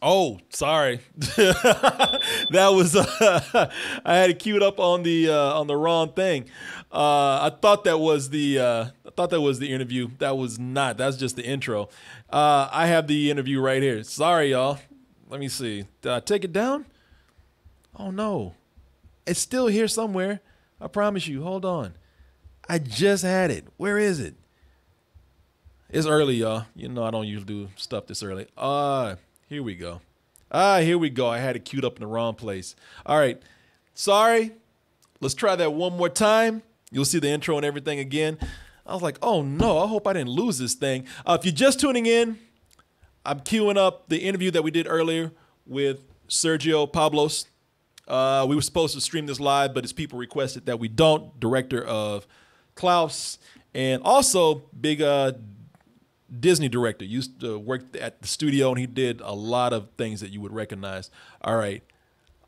Oh, sorry. That was I had it queued up on the wrong thing. I thought that was the interview. That was not. That's just the intro. I have the interview right here. Sorry, y'all. Let me see. Did I take it down? Oh no, it's still here somewhere. I promise you. Hold on. I just had it. Where is it? It's early, y'all. You know I don't usually do stuff this early. Here we go. Here we go. I had it queued up in the wrong place. All right. Sorry. Let's try that one more time. You'll see the intro and everything again. I was like, oh, no, I hope I didn't lose this thing. If you're just tuning in, I'm queuing up the interview that we did earlier with Sergio Pablos. We were supposed to stream this live, but his people requested that we don't. Director of Klaus and also big Disney director, used to work at the studio, and he did a lot of things that you would recognize. All right.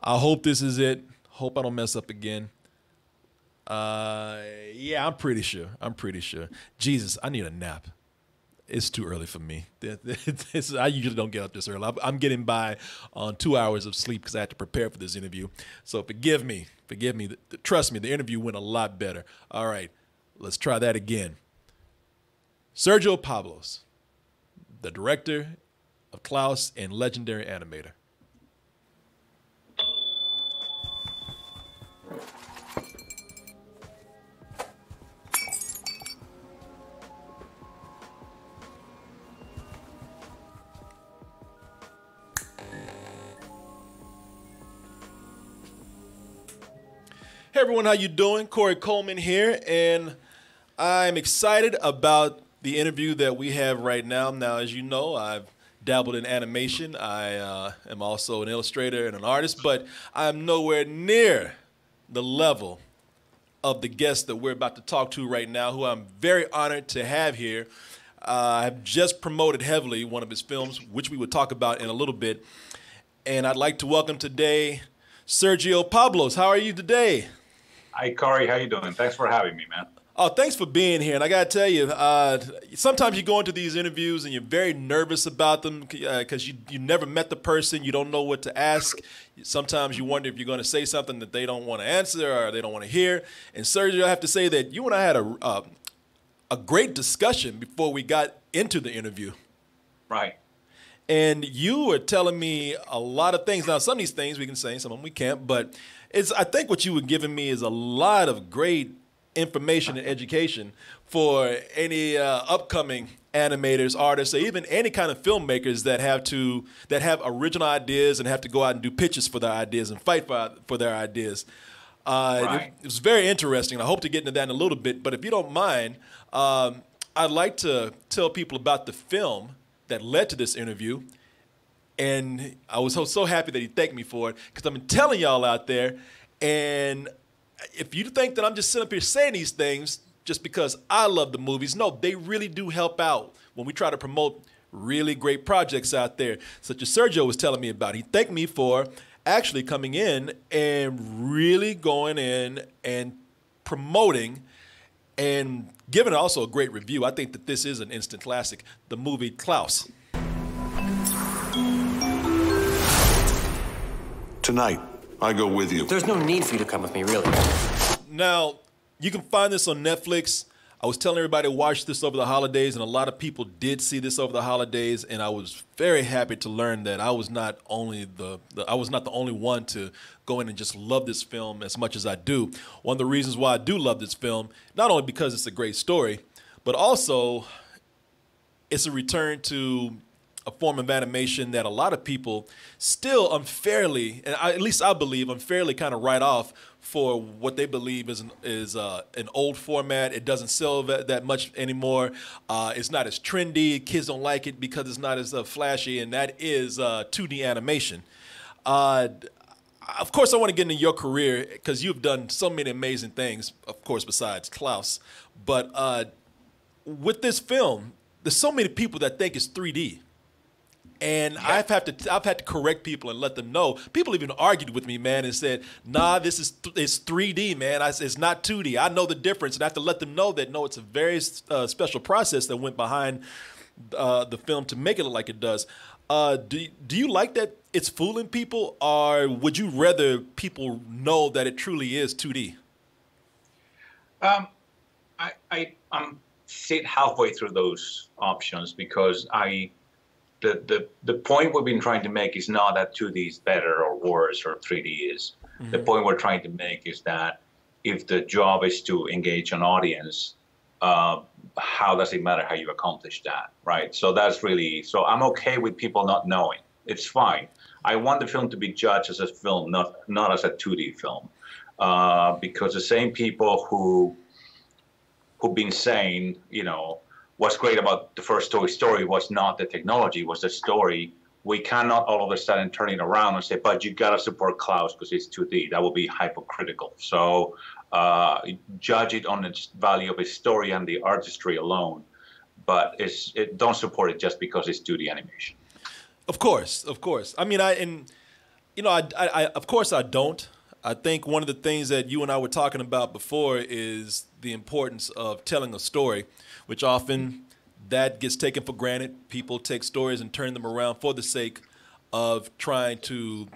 I hope this is it. Hope I don't mess up again. Yeah, I'm pretty sure. Jesus, I need a nap. It's too early for me. I usually don't get up this early. I'm getting by on 2 hours of sleep because I had to prepare for this interview. So forgive me. Trust me, the interview went a lot better. All right. Let's try that again. Sergio Pablos, the director of Klaus and legendary animator. Hey everyone, how you doing? Corey Coleman here, and I'm excited about the interview that we have right now. Now, as you know, I've dabbled in animation. I am also an illustrator and an artist, but I'm nowhere near the level of the guest that we're about to talk to right now, who I'm very honored to have here. I've just promoted heavily one of his films, which we would talk about in a little bit. And I'd like to welcome today Sergio Pablos. How are you today? Hi, Corey. How you doing? Thanks for having me, man. Oh, thanks for being here. And I got to tell you, sometimes you go into these interviews and you're very nervous about them because you never met the person. You don't know what to ask. Sometimes you wonder if you're going to say something that they don't want to answer or they don't want to hear. And Sergio, I have to say that you and I had a great discussion before we got into the interview. Right. And you were telling me a lot of things. Now, some of these things we can say, some of them we can't. But I think what you were giving me is a lot of great information and education for any upcoming animators, artists, or even any kind of filmmakers that have original ideas and have to go out and do pitches for their ideas and fight for their ideas. Right. It was very interesting. I hope to get into that in a little bit, but if you don't mind, I'd like to tell people about the film that led to this interview. And I was so happy that he thanked me for it, because I've been telling y'all out there, and if you think that I'm just sitting up here saying these things just because I love the movies, no, they really do help out when we try to promote really great projects out there, such as Sergio was telling me about. He thanked me for actually coming in and really going in and promoting and giving also a great review. I think that this is an instant classic, the movie Klaus. Tonight, I go with you. There's no need for you to come with me, really. Now, you can find this on Netflix. I was telling everybody to watch this over the holidays, and a lot of people did see this over the holidays, and I was very happy to learn that I was not only the only one to go in and just love this film as much as I do. One of the reasons why I do love this film, not only because it's a great story, but also it's a return to a form of animation that a lot of people still unfairly, and at least I believe unfairly, kind of write off for what they believe is an old format. It doesn't sell that much anymore. It's not as trendy. Kids don't like it because it's not as flashy, and that is 2D animation. I of course, I want to get into your career because you've done so many amazing things, of course, besides Klaus. But with this film, there's so many people that think it's 3D. And yeah. I've had to correct people and let them know. People even argued with me, man, and said, "Nah, it's 3D, man. It's not 2D." I know the difference, and I have to let them know that no, it's a very special process that went behind the film to make it look like it does. Do you like that it's fooling people, or would you rather people know that it truly is 2D? I'm sit halfway through those options because the point we've been trying to make is not that 2D is better or worse or 3D is. Mm-hmm. The point we're trying to make is that if the job is to engage an audience, how does it matter how you accomplish that, right? So that's really, so I'm okay with people not knowing. It's fine. I want the film to be judged as a film, not as a 2D film, because the same people who've been saying, you know, what's great about the first Toy Story was not the technology, was the story. We cannot all of a sudden turn it around and say, but you gotta support Klaus because it's 2D. That would be hypocritical. So judge it on its value of its story and the artistry alone, but don't support it just because it's 2D animation. Of course. I mean, I of course I don't. I think one of the things that you and I were talking about before is the importance of telling a story, which often that gets taken for granted. People take stories and turn them around for the sake of trying to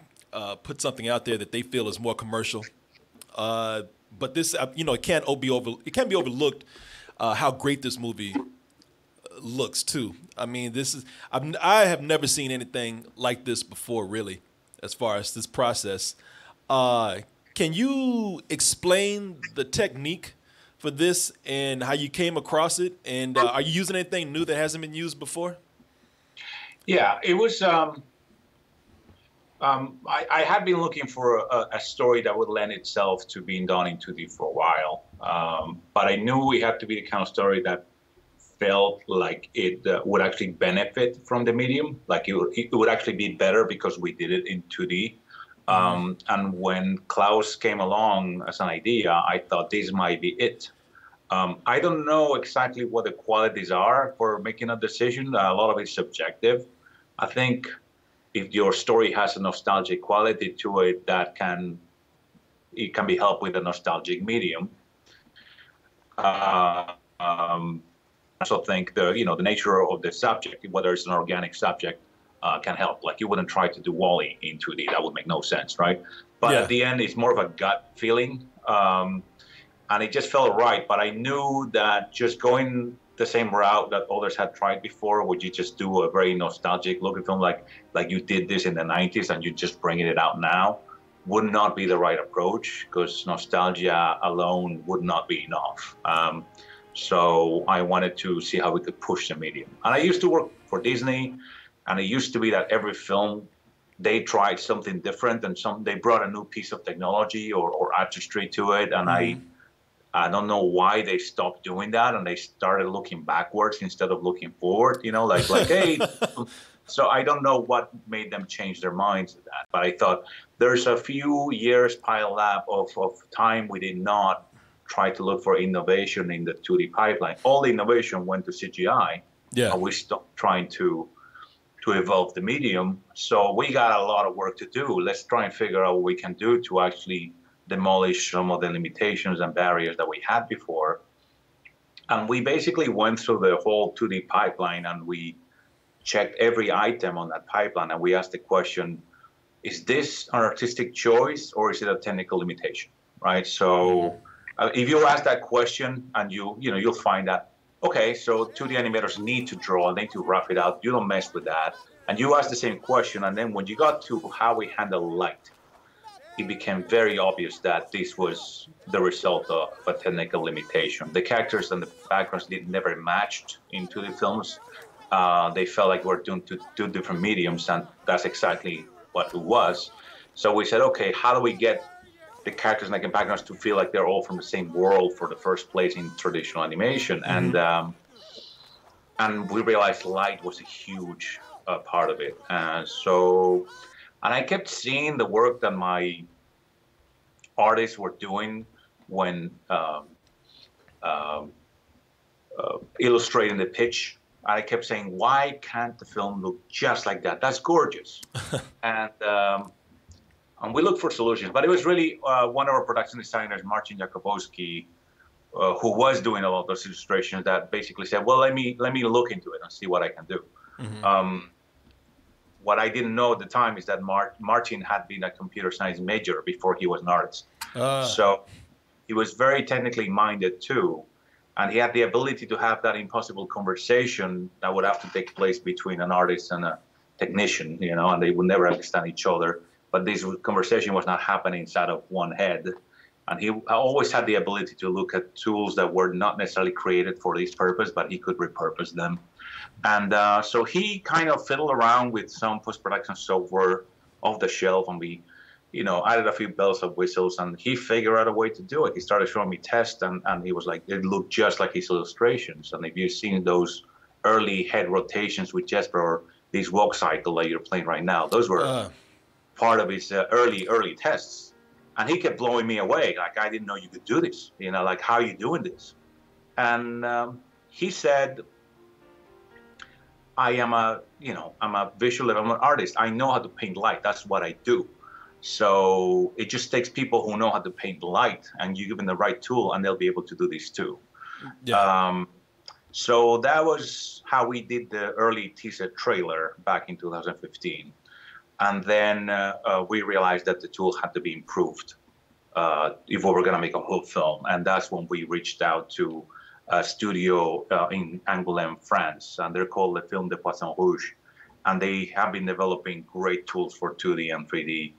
put something out there that they feel is more commercial. But this, it can't be overlooked how great this movie looks too. I mean, I have never seen anything like this before, really, as far as this process. Can you explain the technique for this and how you came across it? And are you using anything new that hasn't been used before? Yeah, it was. I had been looking for a story that would lend itself to being done in 2D for a while, but I knew it had to be the kind of story that felt like it would actually benefit from the medium, like it would actually be better because we did it in 2D. And when Klaus came along as an idea, I thought this might be it. I don't know exactly what the qualities are for making a decision. A lot of it's subjective. I think if your story has a nostalgic quality to it, it can be helped with a nostalgic medium. I also think the nature of the subject, whether it's an organic subject, can help. Like you wouldn't try to do Wall-E in 2D. That would make no sense, right? But at the end, it's more of a gut feeling. And it just felt right. But I knew that just going the same route that others had tried before, would you just do a very nostalgic looking film like you did this in the 90s and you're just bringing it out now, would not be the right approach because nostalgia alone would not be enough. So I wanted to see how we could push the medium. And I used to work for Disney, and it used to be that every film, they tried something different and they brought a new piece of technology or artistry to it. And I don't know why they stopped doing that and they started looking backwards instead of looking forward, like hey. So I don't know what made them change their minds to that. But I thought there's a few years piled up of time we did not try to look for innovation in the 2D pipeline. All the innovation went to CGI. Yeah. And we stopped trying to evolve the medium. So we got a lot of work to do. Let's try and figure out what we can do to actually demolish some of the limitations and barriers that we had before. And we basically went through the whole 2D pipeline and we checked every item on that pipeline and we asked the question, is this an artistic choice or is it a technical limitation, right? So if you ask that question and you'll find that, okay, so 2D animators need to draw, they need to rough it out. You don't mess with that. And you ask the same question, and then when you got to how we handle light, it became very obvious that this was the result of a technical limitation. The characters and the backgrounds never matched in 2D films. They felt like we're doing two different mediums, and that's exactly what it was. So we said, okay, how do we get the characters and the backgrounds to feel like they're all from the same world for the first place in traditional animation? And we realized light was a huge part of it. So And I kept seeing the work that my artists were doing when illustrating the pitch. I kept saying, why can't the film look just like that? That's gorgeous. and we looked for solutions. But it was really one of our production designers, Marcin Jakubowski, who was doing a lot of those illustrations, that basically said, well, let me look into it and see what I can do. What I didn't know at the time is that Marcin had been a computer science major before he was an artist. So he was very technically minded too. And he had the ability to have that impossible conversation that would have to take place between an artist and a technician, you know, and they would never understand each other. But this conversation was not happening inside of one head. And he always had the ability to look at tools that were not necessarily created for this purpose, but he could repurpose them. And so he kind of fiddled around with some post-production software off the shelf, and we, you know, added a few bells and whistles, and he figured out a way to do it. He started showing me tests, and he was like, it looked just like his illustrations. And if you've seen those early head rotations with Jesper, or this walk cycle that you're playing right now, those were part of his early tests. And he kept blowing me away. Like, I didn't know you could do this. You know, like, how are you doing this? And he said, I'm an artist. I know how to paint light. That's what I do. So it just takes people who know how to paint light, and you give them the right tool, and they'll be able to do this too. Yeah. So that was how we did the early teaser trailer back in 2015. And then we realized that the tool had to be improved if we were going to make a whole film. And that's when we reached out to a studio in Angoulême, France, and they're called the Film de Poisson Rouge. And they have been developing great tools for 2D and 3D.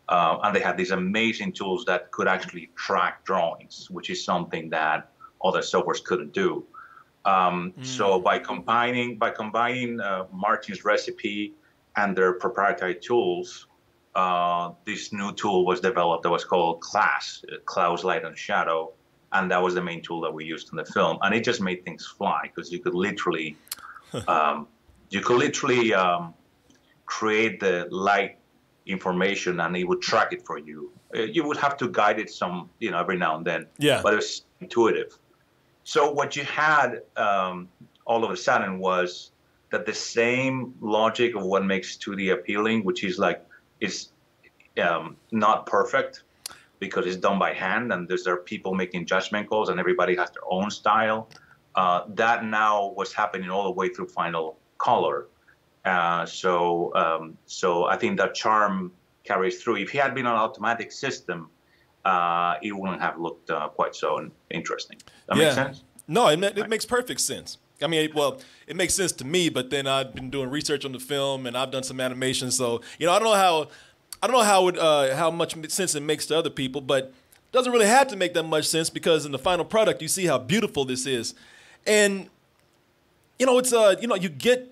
And they had these amazing tools that could actually track drawings, which is something that other softwares couldn't do. So by combining Martin's recipe and their proprietary tools, this new tool was developed that was called Klaus Light and Shadow, and that was the main tool that we used in the film. And it just made things fly, because you could literally, create the light information, and it would track it for you. You would have to guide it some, you know, every now and then. Yeah. But it was intuitive. So what you had all of a sudden was that the same logic of what makes 2D appealing, which is like, it's not perfect because it's done by hand, and there are people making judgment calls, and everybody has their own style. That now was happening all the way through Final Color. So I think that charm carries through. If he had been an automatic system, it wouldn't have looked quite so interesting. That makes sense? No, it makes perfect sense. I mean, well, it makes sense to me, but then I've been doing research on the film, and I've done some animation, so you know, I don't know how much sense it makes to other people, but it doesn't really have to make that much sense, because in the final product, you see how beautiful this is, and you know, it's you get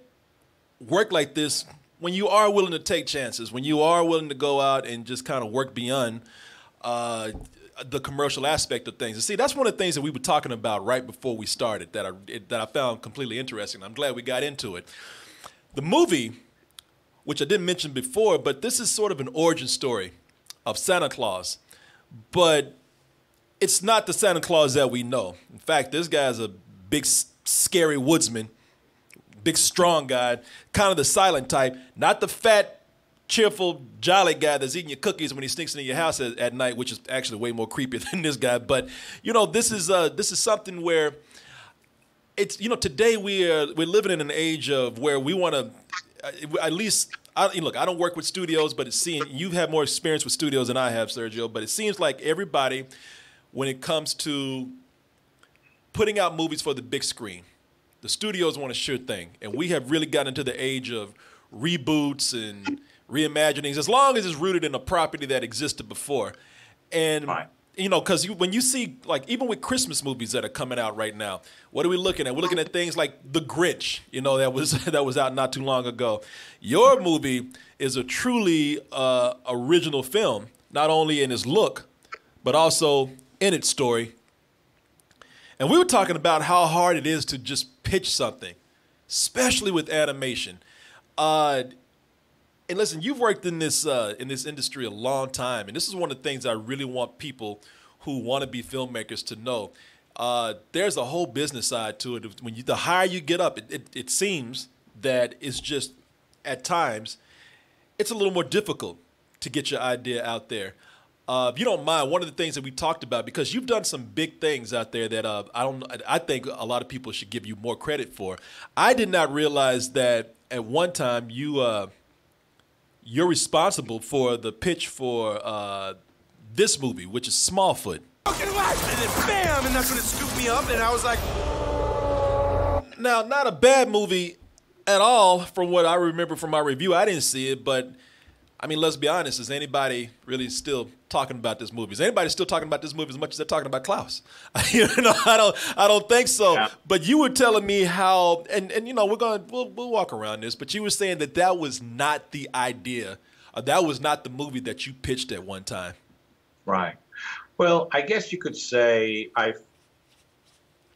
work like this when you are willing to take chances, when you are willing to go out and just kind of work beyond the commercial aspect of things. And see, that's one of the things that we were talking about right before we started that I found completely interesting. I'm glad we got into it. The movie, which I didn't mention before, but this is sort of an origin story of Santa Claus, but it's not the Santa Claus that we know. In fact, this guy's a big, scary woodsman, big, strong guy, kind of the silent type, not the fat, cheerful, jolly guy that's eating your cookies when he sneaks into your house at night, which is actually way more creepy than this guy. But you know, this is something where it's, you know, today we're living in an age of where we want to at least. Look, I don't work with studios, but you've had more experience with studios than I have, Sergio. But it seems like everybody, when it comes to putting out movies for the big screen, the studios want a sure thing, and we have really gotten into the age of reboots and reimaginings, as long as it's rooted in a property that existed before. And, you know, because when you see, like, even with Christmas movies that are coming out right now, what are we looking at? We're looking at things like The Grinch, you know, that was out not too long ago. Your movie is a truly original film, not only in its look, but also in its story. And we were talking about how hard it is to just pitch something, especially with animation. And listen, you've worked in this industry a long time, and this is one of the things I really want people who want to be filmmakers to know. There's a whole business side to it. When the higher you get up, it seems that it's just at times it's a little more difficult to get your idea out there. If you don't mind, one of the things that we talked about, because you've done some big things out there that I think a lot of people should give you more credit for. I did not realize that at one time you're responsible for the pitch for this movie, which is Smallfoot. And then bam, and that's when it scooped me up, and I was like... Now, not a bad movie at all from what I remember from my review. I didn't see it, but I mean, let's be honest. Is anybody really still talking about this movie? Is anybody still talking about this movie as much as they're talking about Klaus? I don't think so. Yeah. But you were telling me how, and we'll walk around this. But you were saying that was not the idea, that was not the movie that you pitched at one time. Right. Well, I guess you could say I've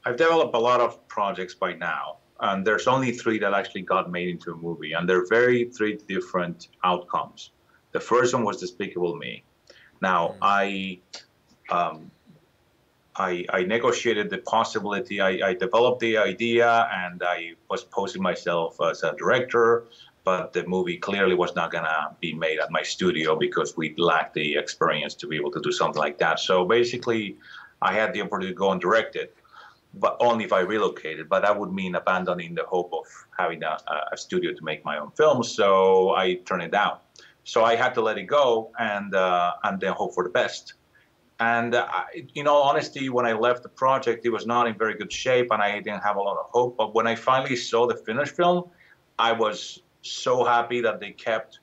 developed a lot of projects by now. And there's only 3 that actually got made into a movie, and they're 3 different outcomes. The first one was Despicable Me. Now, I negotiated the possibility. I developed the idea, and I was posing myself as a director, but the movie clearly was not going to be made at my studio because we lacked the experience to be able to do something like that. So basically, I had the opportunity to go and direct it, but only if I relocated. But that would mean abandoning the hope of having a studio to make my own films. So I turned it down. So I had to let it go and then hope for the best. And in all honesty, when I left the project, it was not in very good shape, and I didn't have a lot of hope. But when I finally saw the finished film, I was so happy that they kept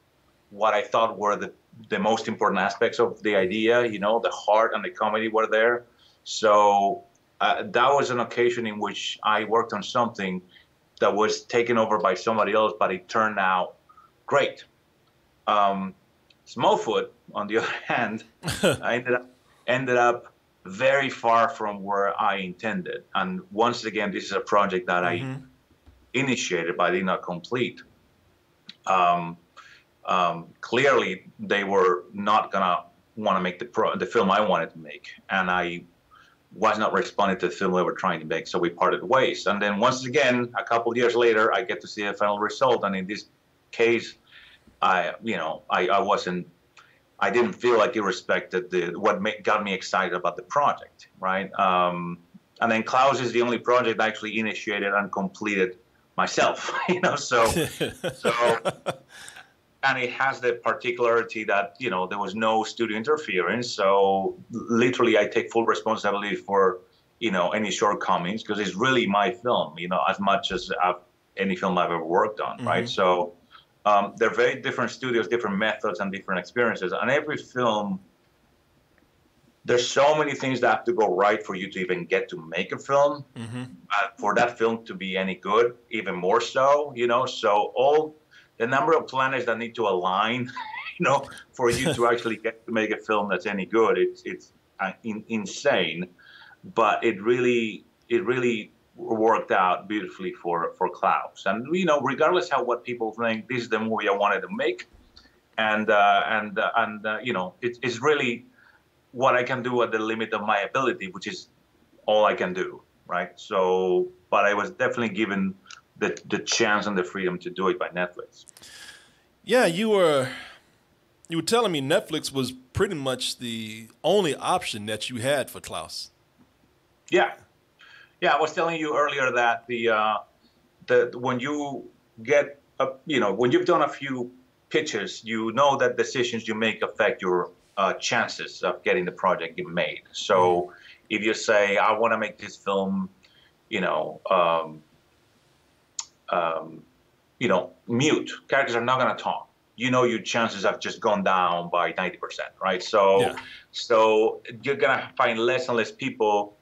what I thought were the most important aspects of the idea. The heart and the comedy were there. So that was an occasion in which I worked on something that was taken over by somebody else, but it turned out great. Smallfoot, on the other hand, I ended up very far from where I intended. And once again, this is a project that I initiated, but I did not complete. Clearly, they were not gonna want to make the film I wanted to make, and I was not responding to the film they were trying to make, so we parted ways. And then once again, a couple of years later, I get to see the final result, and in this case, I didn't feel like it respected what got me excited about the project, right? And then Klaus is the only project I actually initiated and completed myself, so and it has the particularity that, there was no studio interference. So literally I take full responsibility for, any shortcomings, because it's really my film, as much as any film I've ever worked on, right? So they're very different studios, different methods, and different experiences. And every film, there's so many things that have to go right for you to even get to make a film. For that film to be any good, even more so, so all the number of planets that need to align, for you to actually get to make a film that's any good, it's insane. But it really worked out beautifully for Klaus. And regardless of what people think, this is the movie I wanted to make, and it's really what I can do at the limit of my ability, which is all I can do, right? So, but I was definitely given the chance and the freedom to do it by Netflix. Yeah, you were telling me Netflix was pretty much the only option that you had for Klaus. Yeah, I was telling you earlier that when you get when you've done a few pitches, that decisions you make affect your chances of getting the project made. So if you say, I want to make this film, mute, characters are not going to talk, your chances have just gone down by 90%, right? So you're going to find less and less people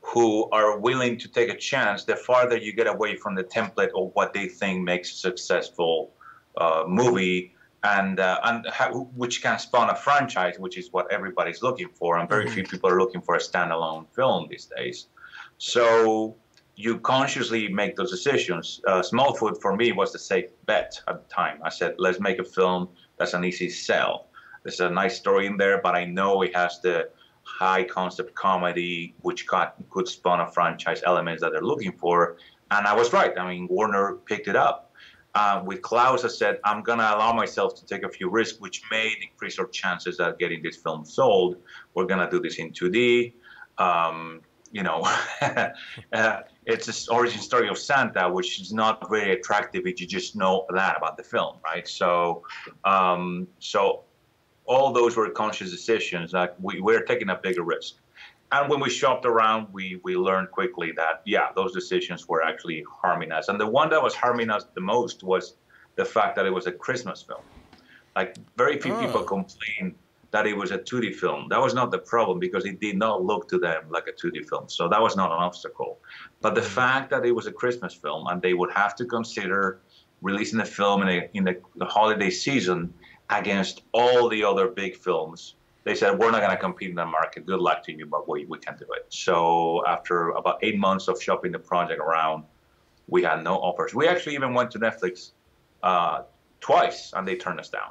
who are willing to take a chance the farther you get away from the template of what they think makes a successful movie, and which can spawn a franchise, which is what everybody's looking for, and very few people are looking for a standalone film these days. So you consciously make those decisions. Smallfoot for me was the safe bet at the time. I said, let's make a film that's an easy sell. There's a nice story in there, but I know it has the high concept comedy, which could spawn a franchise elements that they're looking for. And I was right. I mean, Warner picked it up. With Klaus, I said, I'm going to allow myself to take a few risks, which may increase our chances at getting this film sold. We're going to do this in 2D. You know, it's this origin story of Santa, which is not very attractive if you just know that about the film, right? So, so all those were conscious decisions. Like we're taking a bigger risk. And when we shopped around, we learned quickly that, yeah, those decisions were actually harming us. And the one that was harming us the most was the fact that it was a Christmas film. Like very few people complain that it was a 2D film. That was not the problem because it did not look to them like a 2D film. So that was not an obstacle. But the fact that it was a Christmas film and they would have to consider releasing the film in the holiday season against all the other big films, they said, we're not going to compete in the market. Good luck to you, but we can do it. So after about 8 months of shopping the project around, we had no offers. We actually even went to Netflix twice, and they turned us down.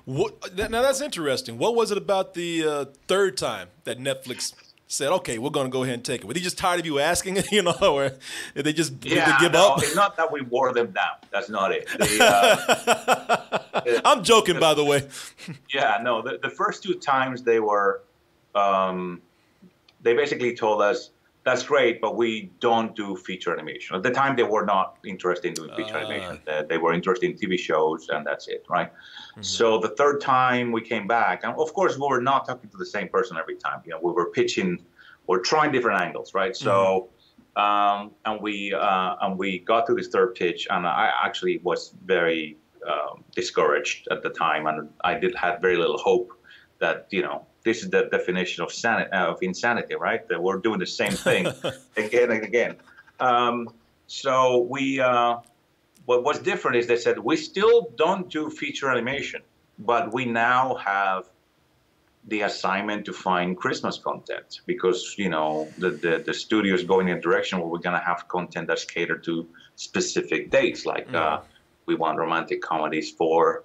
Now, that's interesting. What was it about the third time that Netflix said, okay, we're going to go ahead and take it? Were they just tired of you asking, you know, or did they just give up? It's not that we wore them down. That's not it. I'm joking, by the way. Yeah, no, the first two times they were, they basically told us, that's great, but we don't do feature animation. At the time, they were not interested in doing feature animation. They were interested in TV shows, and that's it, right? Mm-hmm. So the third time we came back, and of course, we were not talking to the same person every time. You know, we were pitching, we're trying different angles, right? So, and we got to this third pitch, and I actually was very discouraged at the time, and I had very little hope that, you know, this is the definition of insanity, right? That we're doing the same thing again and again. So what's different is they said, we still don't do feature animation, but we now have the assignment to find Christmas content because, you know, the studio is going in a direction where we're going to have content that's catered to specific dates. Like we want romantic comedies for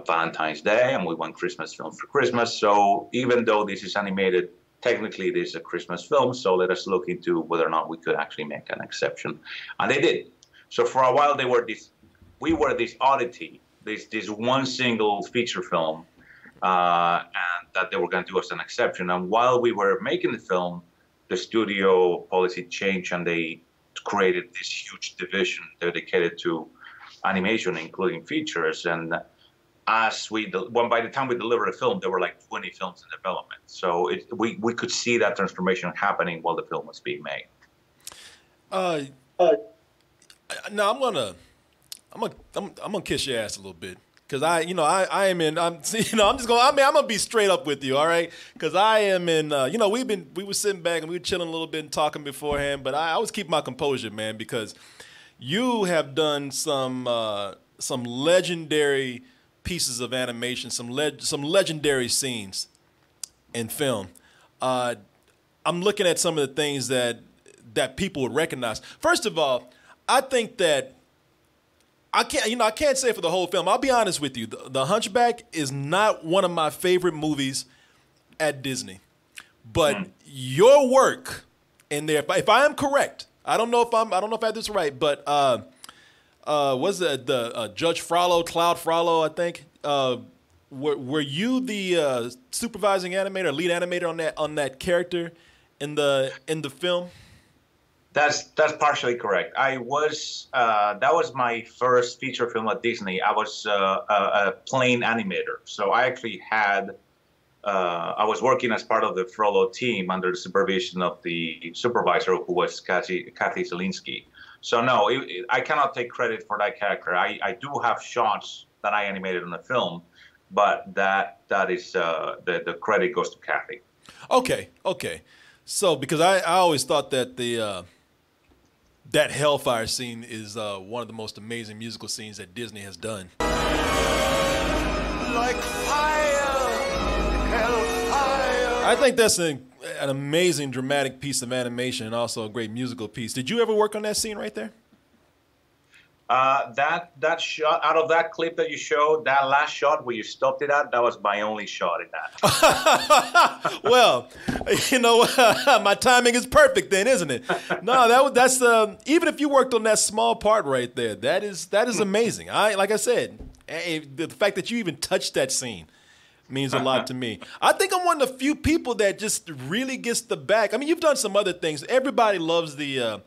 Valentine's Day, and we want Christmas films for Christmas. So even though this is animated, technically it is a Christmas film. So let us look into whether or not we could actually make an exception. And they did. So for a while, we were this oddity, this one single feature film, and that they were going to do as an exception. And while we were making the film, the studio policy changed, and they created this huge division dedicated to animation, including features. And by the time we delivered the film, there were like 20 films in development. So we could see that transformation happening while the film was being made. Now I'm gonna kiss your ass a little bit because I'm gonna be straight up with you, all right? Because I am in, we were sitting back and we were chilling a little bit and talking beforehand, but I always keep my composure, man, because you have done some legendary pieces of animation, some legendary scenes in film. I'm looking at some of the things that people would recognize. First of all, I think that I can't say for the whole film. I'll be honest with you. The Hunchback is not one of my favorite movies at Disney, but your work in there, if I am correct, I don't know if I have this right, but was it the Judge Frollo, Cloud Frollo, I think? Were you the supervising animator, lead animator on that character in the film? That's partially correct. I was that was my first feature film at Disney. I was a plain animator, so I actually had I was working as part of the Frollo team under the supervision of the supervisor, who was Kathy Zielinski. So no, I cannot take credit for that character. I do have shots that I animated on the film, but that is the credit goes to Kathy. Okay. So because I always thought that that Hellfire scene is one of the most amazing musical scenes that Disney has done. Like fire, hellfire. I think that's an amazing dramatic piece of animation and also a great musical piece. Did you ever work on that scene right there? That shot, out of that clip that you showed, that last shot where you stopped it at, that was my only shot in that. Well, you know, my timing is perfect then, isn't it? No, that's even if you worked on that small part right there, that is amazing. Like I said, the fact that you even touched that scene means a lot to me. I think I'm one of the few people that just really gets the back. I mean, you've done some other things. Everybody loves the.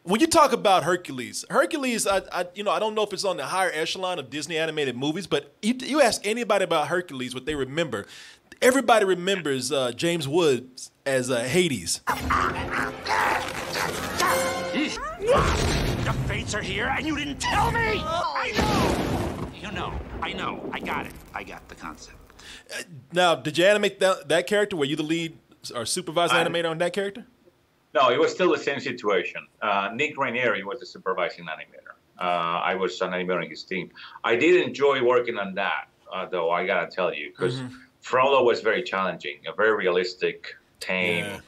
When you talk about Hercules, I don't know if it's on the higher echelon of Disney animated movies, but you ask anybody about Hercules, what they remember. Everybody remembers James Woods as Hades. The fates are here, and you didn't tell me. I know. You know. I know. I got it. I got the concept. Now, did you animate that character? Were you the lead or supervisor animator on that character? No, it was still the same situation. Nick Ranieri was the supervising animator. I was an animator in his team. I did enjoy working on that, though, I gotta tell you, because Frollo was very challenging, a very realistic, tame,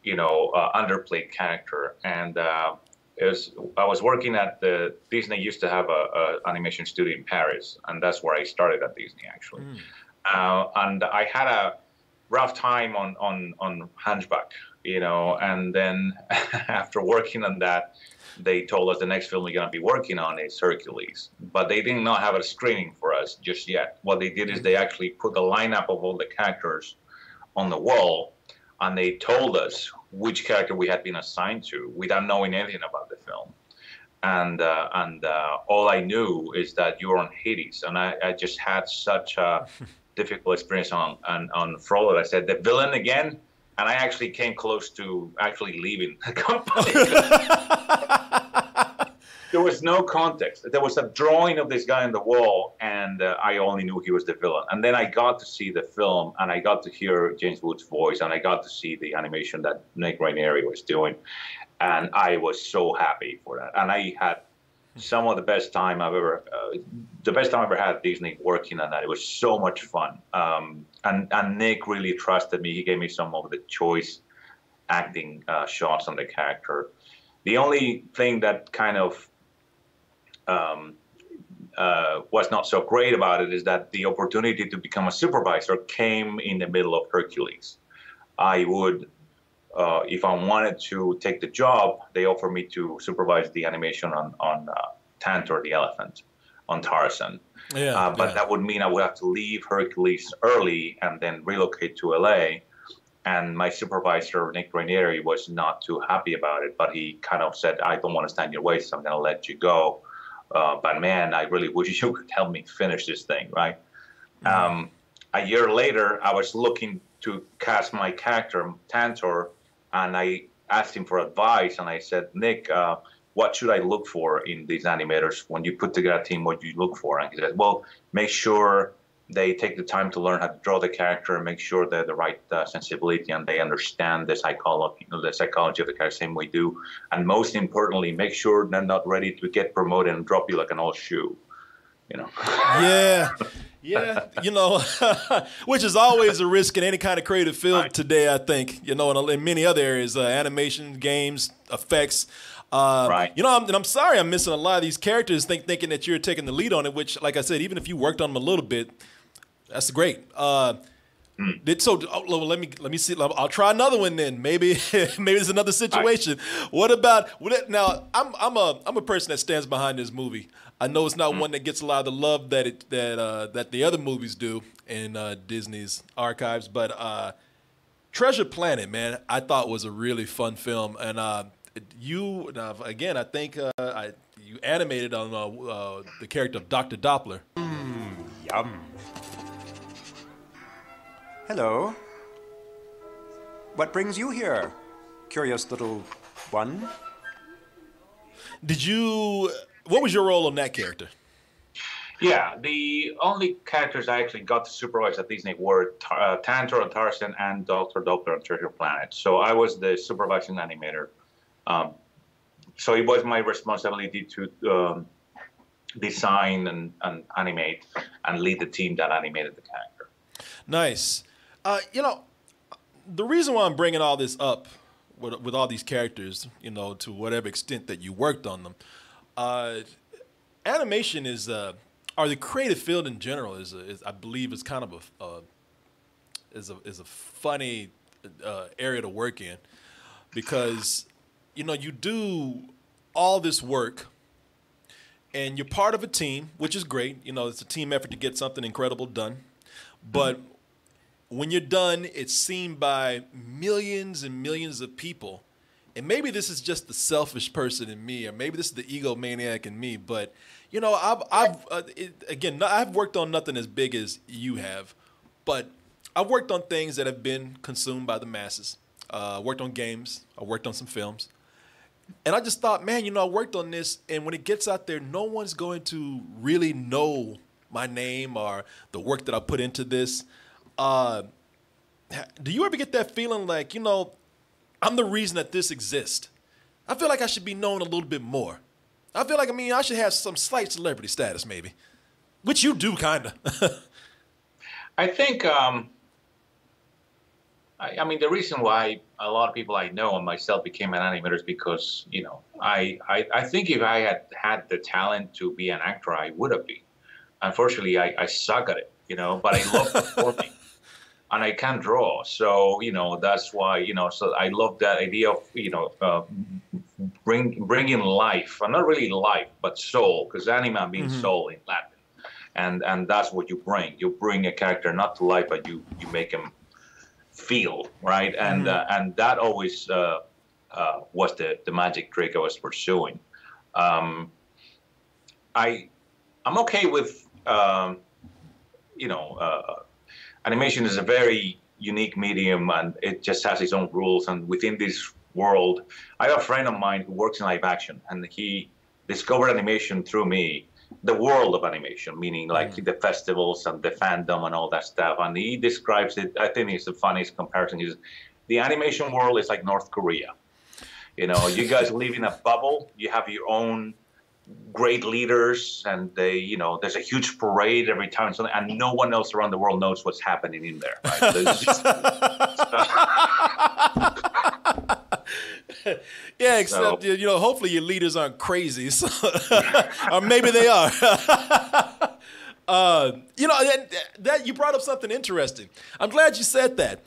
underplayed character. And I was working at Disney used to have a animation studio in Paris, and that's where I started at Disney, actually. And I had a rough time on Hunchback. And then after working on that, they told us the next film we're going to be working on is Hercules. But they did not have a screening for us just yet. What they did is they actually put the lineup of all the characters on the wall, and they told us which character we had been assigned to without knowing anything about the film. And all I knew is that you were on Hades, and I just had such a difficult experience on Frollo. I said, the villain again? And I actually came close to actually leaving the company. There was no context. There was a drawing of this guy on the wall, and I only knew he was the villain. And then I got to see the film, and I got to hear James Woods' voice, and I got to see the animation that Nick Ranieri was doing. And I was so happy for that. And I had some of the best time I've ever had at Disney working on that. It was so much fun. And Nick really trusted me. He gave me some of the choice acting shots on the character. The only thing that kind of was not so great about it is that the opportunity to become a supervisor came in the middle of Hercules. I would, if I wanted to take the job, they offered me to supervise the animation on Tantor the elephant, on Tarzan. But that would mean I would have to leave Hercules early and then relocate to LA. And my supervisor, Nick Ranieri, was not too happy about it, but he kind of said, I don't want to stand in your way, so I'm going to let you go. But man, I really wish you could help me finish this thing, right? A year later, I was looking to cast my character, Tantor, and I asked him for advice, and I said, Nick, what should I look for in these animators? When you put together a team, what do you look for? And he said, well, make sure they take the time to learn how to draw the character, make sure they're the right sensibility, and they understand the psychology of the character, same we do. And most importantly, make sure they're not ready to get promoted and drop you like an old shoe. Yeah, which is always a risk in any kind of creative field today, I think, and in many other areas, animation, games, effects. I'm sorry I'm missing a lot of these characters thinking that you're taking the lead on it, which, like I said, even if you worked on them a little bit, that's great. Let me see. I'll try another one then. Maybe it's another situation. Now? I'm a person that stands behind this movie. I know it's not one that gets a lot of the love that the other movies do in Disney's archives, but Treasure Planet, man, I thought was a really fun film, and I think you animated on the character of Dr. Doppler. Yum. Hello. What brings you here, curious little one? What was your role on that character? Yeah, the only characters I actually got to supervise at Disney were Tantor on Tarzan and Dr. Doppler on Treasure Planet. So I was the supervising animator. So it was my responsibility to design and animate and lead the team that animated the character. Nice. the reason why I'm bringing all this up with all these characters, you know, to whatever extent that you worked on them, animation is, or the creative field in general is I believe is kind of a funny area to work in, because, you know, you do all this work and you're part of a team, which is great. You know, it's a team effort to get something incredible done. But when you're done, it's seen by millions and millions of people. And maybe this is just the selfish person in me, or maybe this is the egomaniac in me. But, you know, I've worked on nothing as big as you have, but I've worked on things that have been consumed by the masses. I worked on games. I worked on some films. And I just thought, man, you know, I worked on this, and when it gets out there, no one's going to really know my name or the work that I put into this. Do you ever get that feeling like, you know, I'm the reason that this exists? I feel like I should be known a little bit more. I feel like, I should have some slight celebrity status maybe, which you do, kind of. I think, I mean, the reason why a lot of people I know and myself became an animator is because, you know, I think if I had had the talent to be an actor, I would have been. Unfortunately, I suck at it, you know, but I love performing and I can draw. So, you know, that's why, you know, so I love that idea of, you know, bringing life, and not really life, but soul, because anima means soul in Latin. And that's what you bring. You bring a character not to life, but you make him feel, right? And that always was the magic trick I was pursuing. I'm okay with, you know, animation is a very unique medium, and it just has its own rules. And within this world, I have a friend of mine who works in live action, and he discovered animation through me. The world of animation, meaning like the festivals and the fandom and all that stuff. And he describes it, I think it's the funniest comparison, is the animation world is like North Korea. You know, you guys live in a bubble, you have your own great leaders, and they, you know, there's a huge parade every time, and no one else around the world knows what's happening in there. Right? So it's just, yeah, except, you know, hopefully your leaders aren't crazy, so or maybe they are. You know, that you brought up something interesting. I'm glad you said that.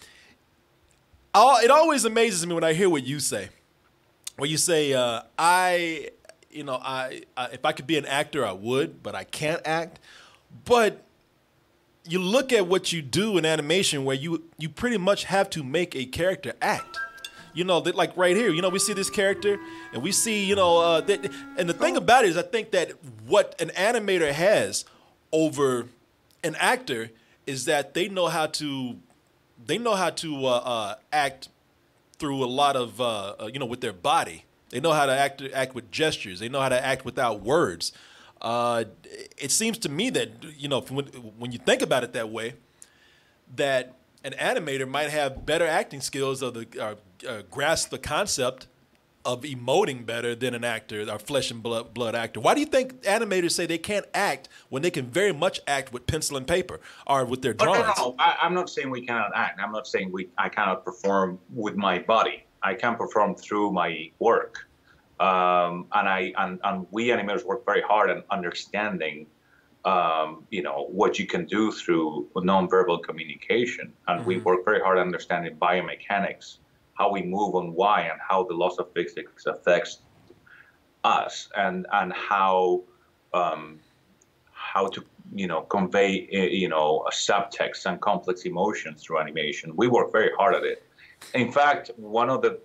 It always amazes me when I hear what you say. When you say, you know, if I could be an actor, I would, but I can't act. But you look at what you do in animation, where you pretty much have to make a character act. You know, that, like right here, you know, we see this character, and we see, you know, and the thing about it is, I think that what an animator has over an actor is that they know how to act through a lot of, you know, with their body. They know how to act with gestures. They know how to act without words. It seems to me that, you know, when you think about it that way, that an animator might have better acting skills or grasp the concept of emoting better than an actor, or flesh and blood actor. Why do you think animators say they can't act when they can very much act with pencil and paper or with their drawings? No. I'm not saying we cannot act. I'm not saying I cannot perform with my body. I can perform through my work. And we animators work very hard on understanding, you know, what you can do through nonverbal communication. And we work very hard on understanding biomechanics, how we move and why, and how the laws of physics affects us, and how to, you know, convey, you know, a subtext and complex emotions through animation. We work very hard at it. In fact, one of the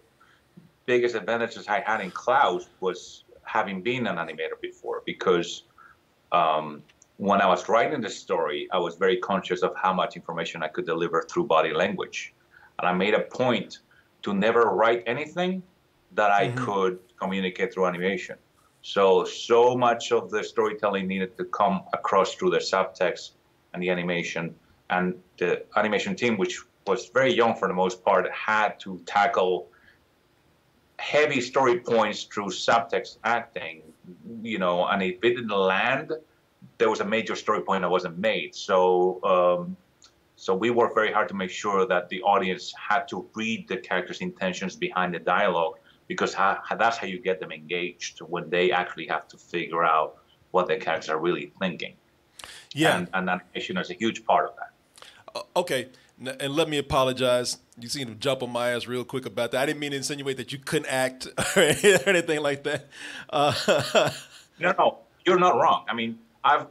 biggest advantages I had in Klaus was having been an animator before, because when I was writing the story, I was very conscious of how much information I could deliver through body language. And I made a point to never write anything that I could communicate through animation. So much of the storytelling needed to come across through the subtext and the animation. And the animation team, which was very young for the most part, had to tackle heavy story points through subtext acting, you know, and if it didn't land, there was a major story point that wasn't made. So So we work very hard to make sure that the audience had to read the character's intentions behind the dialogue, because that's how you get them engaged when they actually have to figure out what the characters are really thinking. Yeah. And animation is a huge part of that. Okay. And let me apologize. You seem to jump on my ass real quick about that. I didn't mean to insinuate that you couldn't act or anything like that. No, you're not wrong. I mean, I've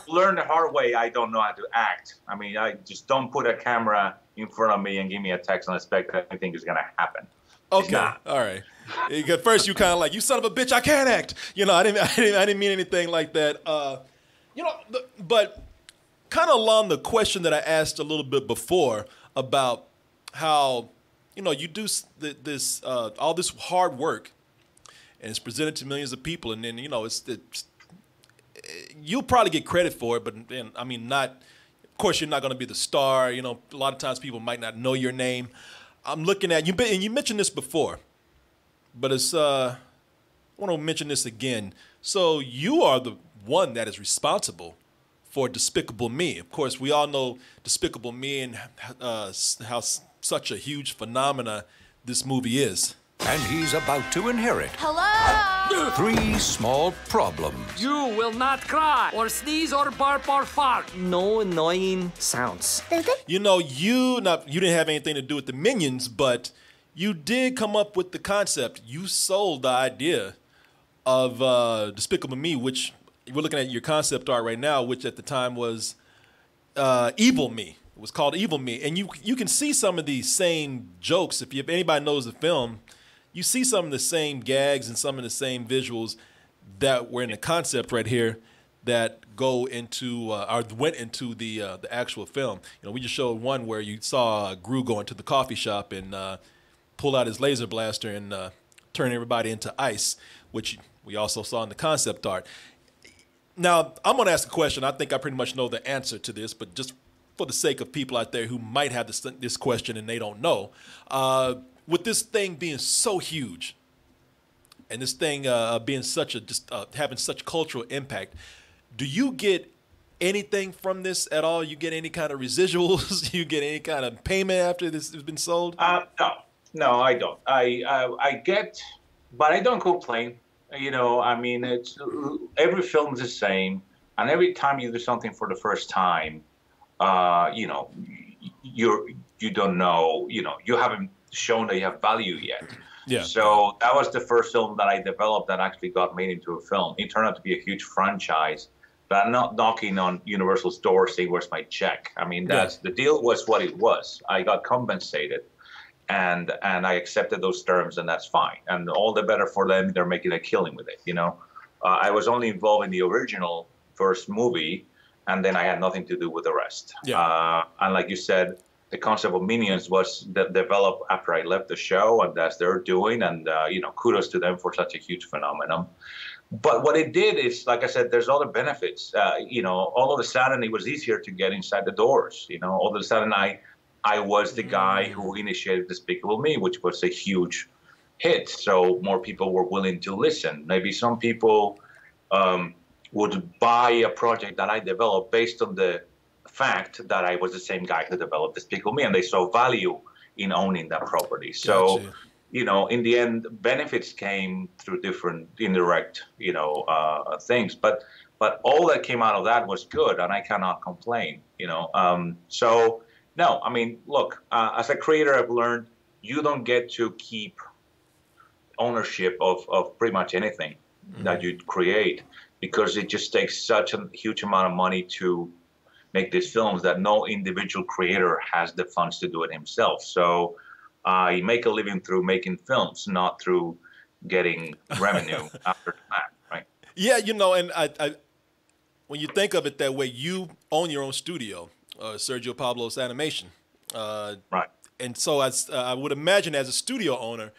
learned the hard way. I don't know how to act. I mean, I just don't put a camera in front of me and give me a text and expect that anything is going to happen. Okay, all right. At first, you kind of like, you son of a bitch, I can't act. You know, I didn't mean anything like that. You know, but kind of along the question that I asked a little bit before about how, you know, you do this all this hard work, and it's presented to millions of people, and then, you know, you'll probably get credit for it, but then, I mean, not. Of course, you're not going to be the star. You know, a lot of times people might not know your name. I'm looking at you, and you mentioned this before, but it's I want to mention this again. So you are the one that is responsible for Despicable Me. Of course, we all know Despicable Me and how such a huge phenomena this movie is. And he's about to inherit Hello! 3 small problems. You will not cry, or sneeze, or bark, or fart. No annoying sounds. You know, you didn't have anything to do with the Minions, but you did come up with the concept. You sold the idea of Despicable Me, which we're looking at your concept art right now, which at the time was Evil Me. It was called Evil Me. And you can see some of these same jokes. If anybody knows the film, you see some of the same gags and some of the same visuals that were in the concept right here that go into or went into the actual film. You know, we just showed one where you saw Gru go into the coffee shop and pull out his laser blaster and turn everybody into ice, which we also saw in the concept art. Now, I'm going to ask a question. I think I pretty much know the answer to this, but just for the sake of people out there who might have this question and they don't know, with this thing being so huge and this thing being such having such cultural impact, do you get anything from this at all? You get any kind of residuals? You get any kind of payment after this has been sold? No, I don't. I get, but I don't complain. You know, I mean, every film is the same, and every time you do something for the first time, you know, you don't know, you know, you haven't shown that you have value yet. Yeah. So that was the first film that I developed that actually got made into a film. It turned out to be a huge franchise, but I'm not knocking on Universal's door saying, "Where's my check?" I mean, the deal was what it was. I got compensated, and I accepted those terms, and that's fine. And all the better for them. They're making a killing with it. You know, I was only involved in the original first movie, and then I had nothing to do with the rest. Yeah. And like you said, the concept of Minions was developed after I left the show, and that's they're doing. And you know, kudos to them for such a huge phenomenon. But what it did is, like I said, there's other benefits. You know, all of a sudden it was easier to get inside the doors. You know, all of a sudden I was the guy who initiated Despicable Me, which was a huge hit. So more people were willing to listen. Maybe some people would buy a project that I developed based on the fact that I was the same guy who developed Despicable Me, and they saw value in owning that property. So, Gotcha. You know, in the end, benefits came through different indirect, you know, things. But all that came out of that was good, and I cannot complain. You know, so no, I mean, look, as a creator, I've learned you don't get to keep ownership of pretty much anything that you create, because it just takes such a huge amount of money to make these films that no individual creator has the funds to do it himself. So I make a living through making films, not through getting revenue after that, right? Yeah, you know, and I when you think of it that way, you own your own studio, Sergio Pablos Animation. Right. And so I would imagine as a studio owner,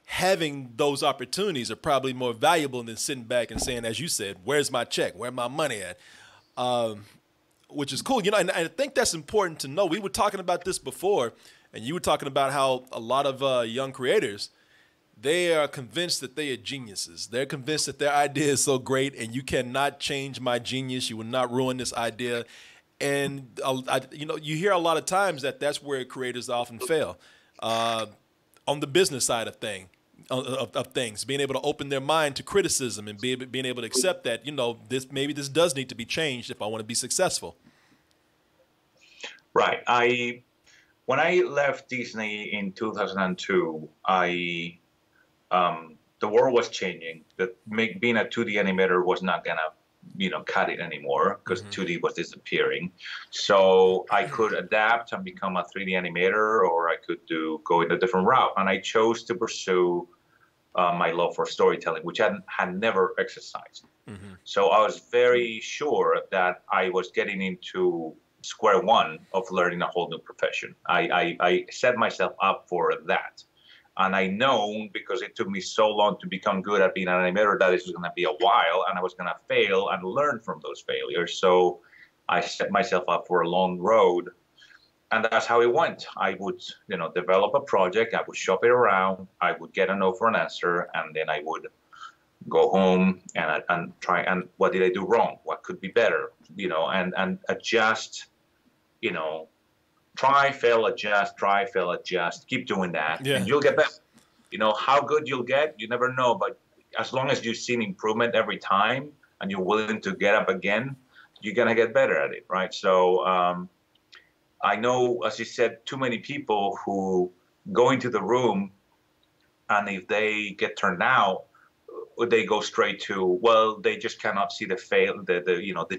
having those opportunities are probably more valuable than sitting back and saying, as you said, where's my check? Where's my money at? Which is cool. You know, and I think that's important to know. We were talking about this before, and you were talking about how a lot of young creators, they are convinced that they are geniuses. They're convinced that their idea is so great, and you cannot change my genius. You will not ruin this idea. And you hear a lot of times that's where creators often fail on the business side of things, being able to open their mind to criticism and being able to accept that this does need to be changed if I want to be successful. Right. When I left Disney in 2002, the world was changing. Being a 2D animator was not gonna, cut it anymore because 2D was disappearing. So I could adapt and become a 3D animator, or I could go in a different route. And I chose to pursue my love for storytelling, which I had never exercised. So I was very sure that I was getting into square one of learning a whole new profession. I set myself up for that. And I know, because it took me so long to become good at being an animator, that this was going to be a while, and I was going to fail and learn from those failures. So I set myself up for a long road, and that's how it went. I would, develop a project, I would shop it around, I would get a no for an answer, and then I would go home and try, and what did I do wrong? What could be better? And adjust, try, fail, adjust, keep doing that, and you'll get better. How good you'll get, you never know, but as long as you've seen improvement every time and you're willing to get up again, you're going to get better at it, right? So I know, as you said, too many people who go into the room, and if they get turned out, they go straight to, well, they just cannot see the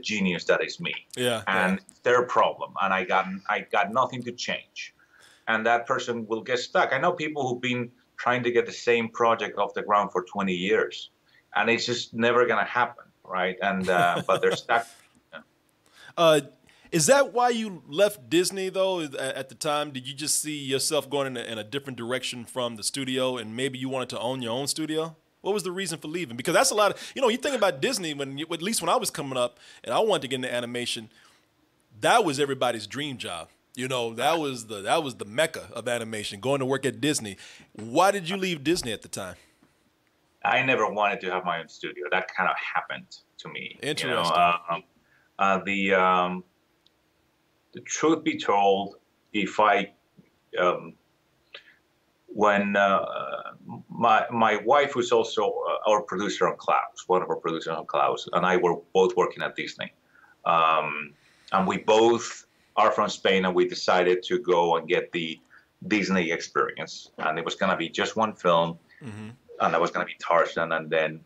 genius that is me. And their problem, and I got nothing to change, and that person will get stuck. I know people who've been trying to get the same project off the ground for 20 years, and it's just never gonna happen, right? And but they're stuck. Is that why you left Disney, though, at the time? Did you just see yourself going in a different direction from the studio, and maybe you wanted to own your own studio? What was the reason for leaving? Because that's a lot of, you think about Disney, at least when I was coming up and I wanted to get into animation, that was everybody's dream job. That was the mecca of animation, going to work at Disney. Why did you leave Disney at the time? I never wanted to have my own studio. That kind of happened to me. Interesting. The truth be told, if I when my wife, who's also our producer on Klaus, one of our producers on Klaus, and I were both working at Disney. And we both are from Spain, and we decided to go and get the Disney experience. And it was going to be just one film, and that was going to be Tarzan. And then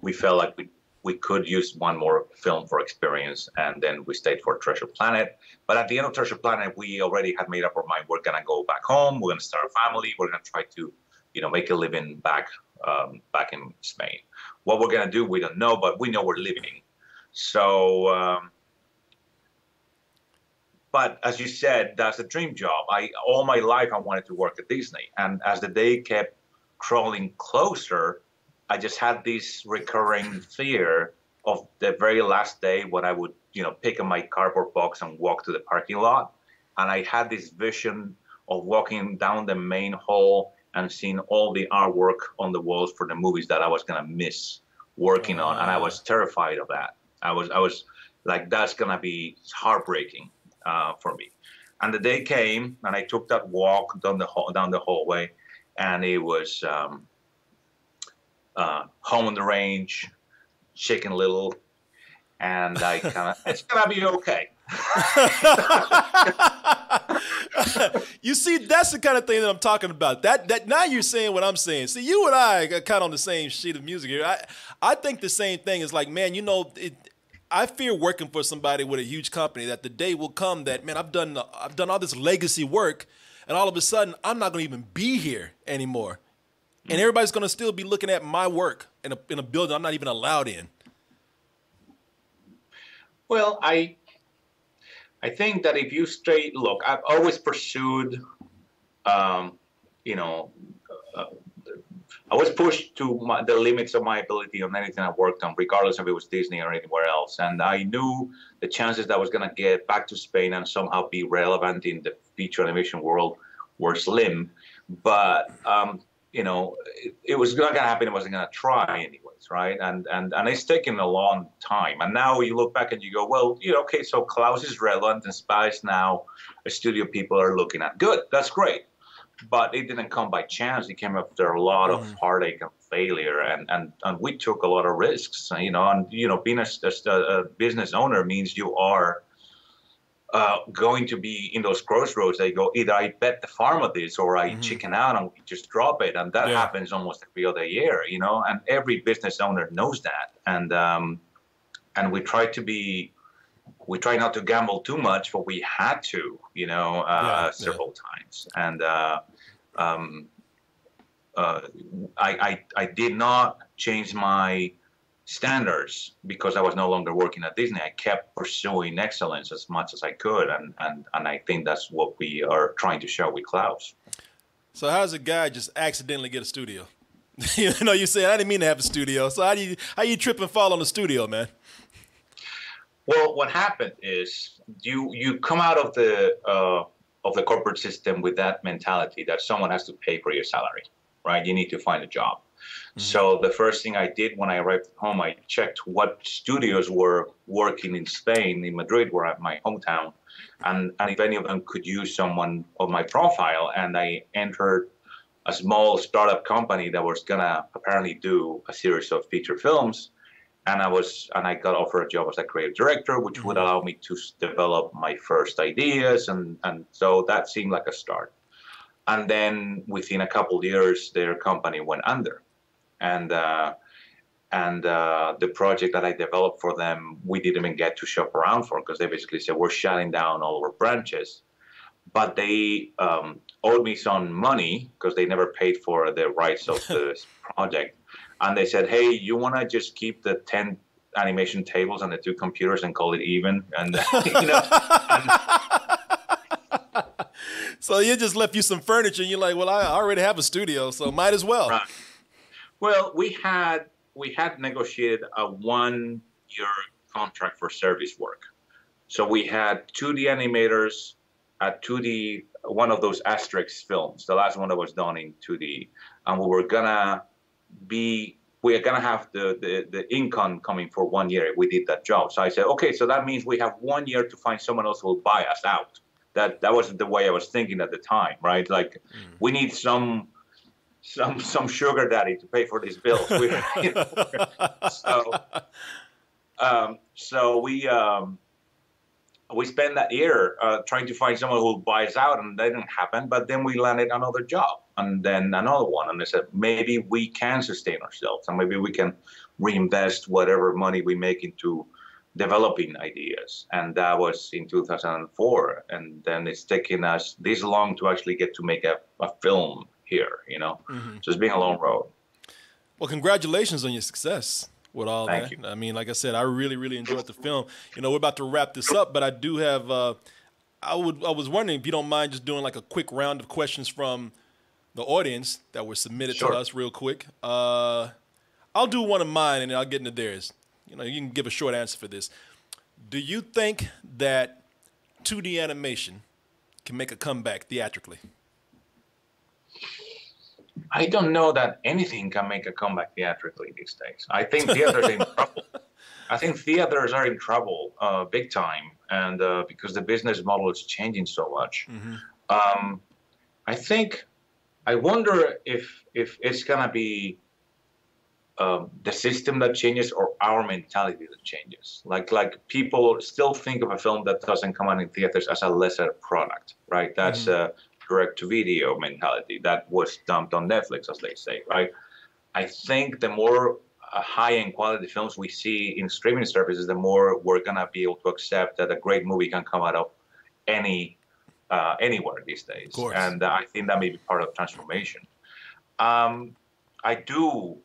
we felt like we could use one more film for experience, and then we stayed for Treasure Planet. But at the end of Treasure Planet, we already had made up our mind. We're going to go back home. We're going to start a family. We're going to try to, make a living back in Spain. What we're going to do, we don't know, but we know we're living. So, but as you said, that's a dream job. All my life, I wanted to work at Disney. And as the day kept crawling closer, I just had this recurring fear of the very last day when I would, pick up my cardboard box and walk to the parking lot. And I had this vision of walking down the main hall and seeing all the artwork on the walls for the movies that I was going to miss working on. And I was terrified of that. I was like, that's going to be heartbreaking for me. And the day came, and I took that walk down the hallway, and it was home on the range, Chicken Little, and I kind of, it's gonna be okay. You see, that's the kind of thing that I'm talking about. That now you're saying what I'm saying. See, you and I are kind of on the same sheet of music here. I think the same thing is like, man, I fear working for somebody with a huge company that the day will come that, man, I've done all this legacy work, and all of a sudden I'm not gonna even be here anymore. And everybody's going to still be looking at my work in a building I'm not even allowed in. Well, I think that if you look, I've always pursued, I was pushed to the limits of my ability on anything I worked on, regardless if it was Disney or anywhere else. And I knew the chances that I was going to get back to Spain and somehow be relevant in the feature animation world were slim. But you know, it was not going to happen. It wasn't going to try anyways, right? And it's taken a long time. And now you look back and you go, well, you know, okay, so Klaus is relevant and Spice now, a studio people are looking at. Good, that's great. But it didn't come by chance. It came after a lot of heartache and failure, and we took a lot of risks. You know, and you know, being a business owner means you are going to be in those crossroads. They go, either I bet the farm of this, or I chicken out and just drop it, and that happens almost every other year. You know, and every business owner knows that, and we try to be. We try not to gamble too much, but we had to, you know, several times. And I did not change my standards because I was no longer working at Disney. I kept pursuing excellence as much as I could, and I think that's what we are trying to show with Klaus. So how does a guy just accidentally get a studio? You know, you say, I didn't mean to have a studio. So how you trip and fall on the studio, man? Well, what happened is you come out of the corporate system with that mentality that someone has to pay for your salary, right? You need to find a job. So the first thing I did when I arrived home, I checked what studios were working in Spain, in Madrid, where at my hometown, and if any of them could use someone of my profile. And I entered a small startup company that was gonna apparently do a series of feature films. And I got offered a job as a creative director, which would allow me to develop my first ideas, and so that seemed like a start. And then within a couple of years, their company went under, and the project that I developed for them, we didn't even get to shop around for, because they basically said we're shutting down all our branches. But they owed me some money because they never paid for the rights of the project. And they said, hey, you want to just keep the 10 animation tables and the 2 computers and call it even? And, you know. So you just left you some furniture, and you're like, well, I already have a studio, so might as well. Right. Well, we had negotiated a 1-year contract for service work. So we had 2D animators at 2D, one of those Asterix films, the last one that was done in 2D. And we were going to have the income coming for 1 year if we did that job. So I said, okay, so that means we have 1 year to find someone else who will buy us out. That wasn't the way I was thinking at the time, right? Like, we need some sugar daddy to pay for these bills. You know, so we spent that year trying to find someone who will buy us out, and that didn't happen. But then we landed another job, and then another one. And they said, maybe we can sustain ourselves, and maybe we can reinvest whatever money we make into developing ideas. And that was in 2004. And then it's taken us this long to actually get to make a film here, you know. So it's been a long road. Well, congratulations on your success with all Thank that. you. I mean, like I said, I really, really enjoyed the film. You know, we're about to wrap this up, but I do have, I was wondering if you don't mind just doing like a quick round of questions from the audience that were submitted to us real quick. I'll do one of mine, and then I'll get into theirs. You know, you can give a short answer for this. Do you think that 2D animation can make a comeback theatrically? I don't know that anything can make a comeback theatrically these days. I think theaters are in trouble. I think theaters are in trouble big time, and because the business model is changing so much. I wonder if it's gonna be the system that changes or our mentality that changes. Like people still think of a film that doesn't come out in theaters as a lesser product, right? That's a direct-to-video mentality that was dumped on Netflix, as they say, right? I think the more high-end quality films we see in streaming services, the more we're gonna be able to accept that a great movie can come out of anywhere these days. And I think that may be part of transformation. I do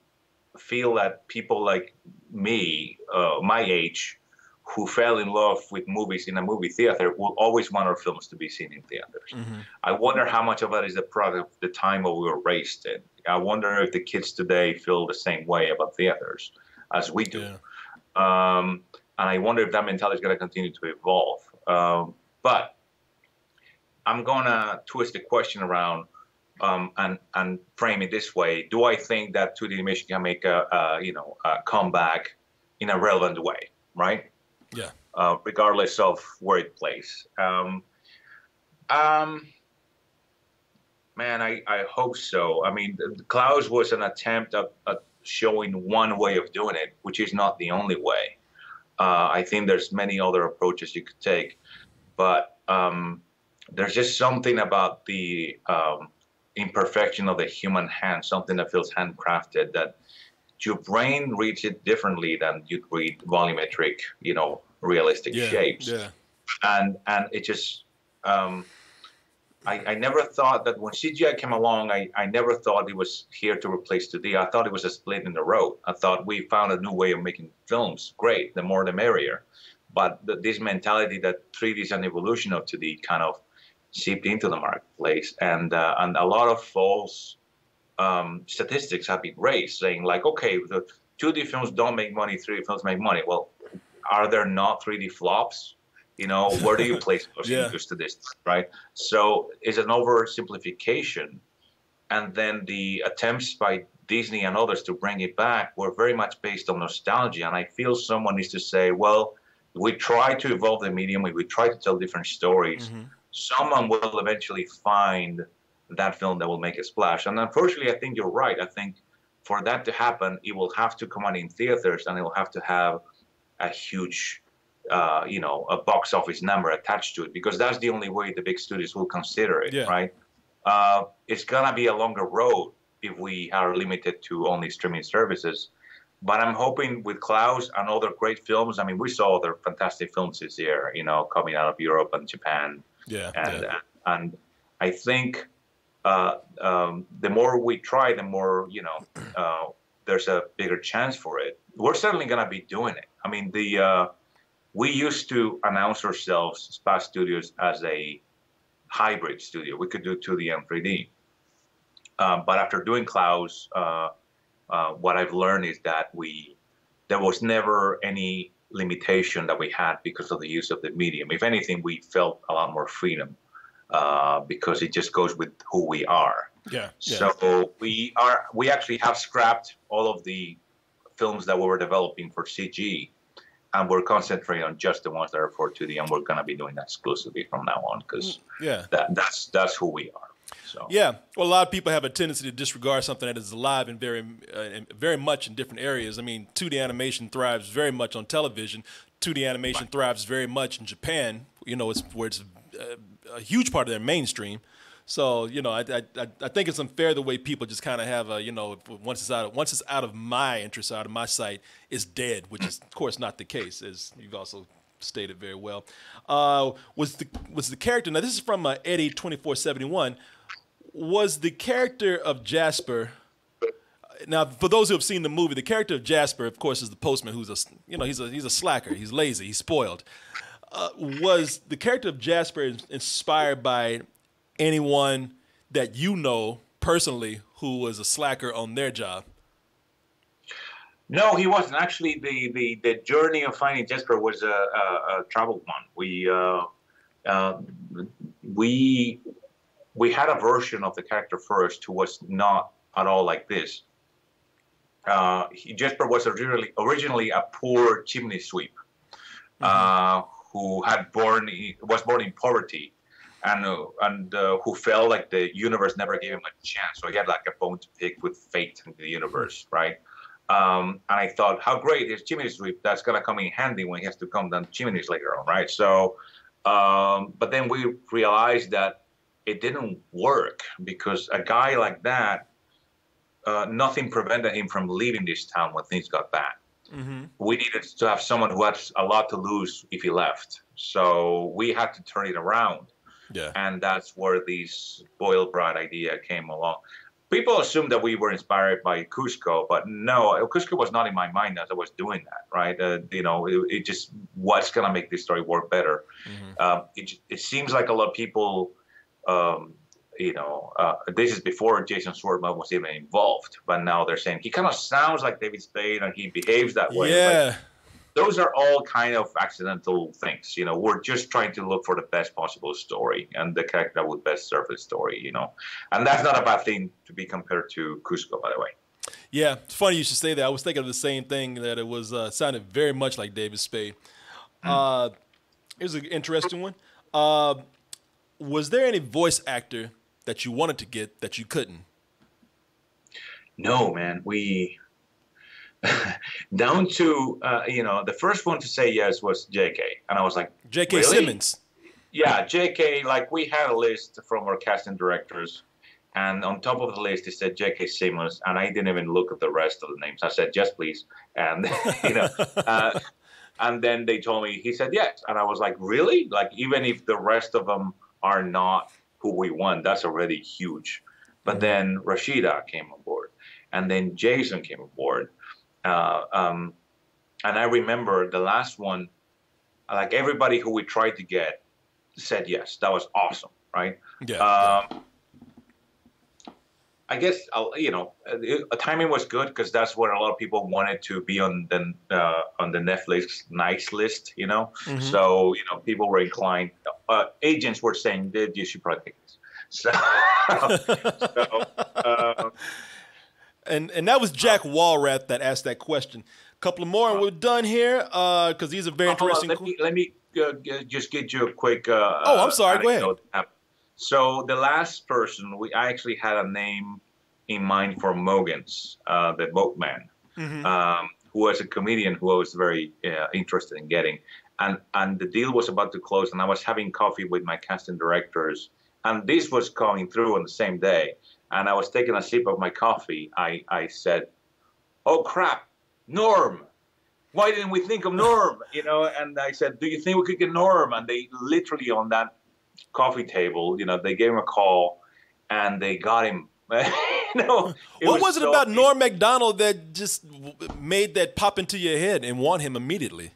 feel that people like me, my age, who fell in love with movies in a movie theater will always want our films to be seen in theaters. I wonder how much of that is the product of the time that we were raised in. I wonder if the kids today feel the same way about theaters as we do. And I wonder if that mentality is going to continue to evolve. But I'm going to twist the question around. and frame it this way: do I think that 2D animation can make a comeback in a relevant way, right? Yeah. Regardless of where it plays. Man, I hope so. I mean, Klaus was an attempt at showing one way of doing it, which is not the only way. I think there's many other approaches you could take, but there's just something about the imperfection of the human hand, something that feels handcrafted, that your brain reads it differently than you'd read volumetric, realistic shapes. Yeah. And it just, I never thought that when CGI came along, I never thought it was here to replace 2D. I thought it was a split in the road. I thought we found a new way of making films. Great, the more the merrier. But this mentality that 3D is an evolution of 2D kind of seeped into the marketplace, and a lot of false statistics have been raised, saying like, okay, the 2D films don't make money, 3D films make money. Well, are there not 3D flops? Where do you place those into statistics, right? So it's an oversimplification, and then the attempts by Disney and others to bring it back were very much based on nostalgia. And I feel someone needs to say, well, we try to evolve the medium, we try to tell different stories. Mm-hmm. Someone will eventually find that film that will make a splash. And unfortunately, I think you're right. I think for that to happen, it will have to come out in theaters, and it will have to have a huge, a box office number attached to it, because that's the only way the big studios will consider it, right? It's going to be a longer road if we are limited to only streaming services. But I'm hoping with Klaus and other great films, I mean, we saw other fantastic films this year, coming out of Europe and Japan. And I think the more we try, the more, there's a bigger chance for it. We're certainly going to be doing it. I mean, we used to announce ourselves, Spa Studios, as a hybrid studio. We could do 2D and 3D. But after doing Klaus, what I've learned is that there was never any limitation that we had because of the use of the medium. If anything, we felt a lot more freedom because it just goes with who we are. So we actually have scrapped all of the films that we were developing for CG, and we're concentrating on just the ones that are for 2D, and we're going to be doing that exclusively from now on, because that's who we are. So. Yeah, well, a lot of people have a tendency to disregard something that is alive and very much in different areas. I mean, 2D animation thrives very much on television. 2D animation thrives very much in Japan. It's where it's a huge part of their mainstream. So, I think it's unfair the way people just kind of have once it's out of my interest, out of my sight, it's dead, which is of course not the case, as you've also stated very well. Was the character, now this is from Eddie 2471. Was the character of Jasper, now for those who have seen the movie, the character of Jasper, of course, is the postman who's he's a slacker, he's lazy, he's spoiled. Was the character of Jasper inspired by anyone that you know personally who was a slacker on their job? No, he wasn't. Actually, the journey of finding Jasper was a troubled one. We had a version of the character first who was not at all like this. Jasper was originally a poor chimney sweep who was born in poverty, and who felt like the universe never gave him a chance. So he had like a bone to pick with fate in the universe, right? And I thought, how great is chimney sweep? That's gonna come in handy when he has to come down chimneys later on, right? So, but then we realized that it didn't work, because a guy like that, nothing prevented him from leaving this town when things got bad. Mm-hmm. We needed to have someone who had a lot to lose if he left. So we had to turn it around. Yeah. And that's where this spoiled brat idea came along. People assume that we were inspired by Cusco, but no, Cusco was not in my mind as I was doing that, right? It just, what's going to make this story work better? Mm-hmm. It seems like a lot of people, this is before Jason Schwartzman was even involved, but now they're saying he kind of sounds like David Spade and he behaves that way. Yeah. those are all kind of accidental things. You know, we're just trying to look for the best possible story and the character that would best serve the story, you know. And that's not a bad thing to be compared to Cusco, by the way. Yeah, it's funny you should say that. I was thinking of the same thing, that it was sounded very much like David Spade. Here's an interesting one. Was there any voice actor that you wanted to get that you couldn't? No, man. We down to you know, the first one to say yes was J.K. and I was like, J.K. Really? Simmons. Yeah, J.K. Like we had a list from our casting directors, and on top of the list it said J.K. Simmons, and I didn't even look at the rest of the names. I said yes, please, and you know, and then they told me he said yes, and I was like, really? Like even if the rest of them are not who we want, that's already huge. But then Rashida came on board, and then Jason came on board. And I remember the last one, like everybody who we tried to get said yes. That was awesome, right? Yeah. I guess, you know, timing was good because that's what a lot of people wanted to be on the Netflix nice list, you know? So, you know, people were inclined. Agents were saying that you should probably take this. So, and that was Jack Walrath that asked that question. A couple of more, and we're done here because these are very interesting. Let me just get you a quick. I'm sorry. Go ahead. So the last person, I actually had a name in mind for Mogans, the boatman, who was a comedian who I was very interested in getting. And the deal was about to close, and I was having coffee with my casting directors, and this was coming through on the same day. And I was taking a sip of my coffee. I said, "Oh crap, Norm! Why didn't we think of Norm?" You know, and I said, "Do you think we could get Norm?" And they literally on that coffee table, you know, they gave him a call, and they got him. You know, what was it about Norm Macdonald that just made that pop into your head and want him immediately?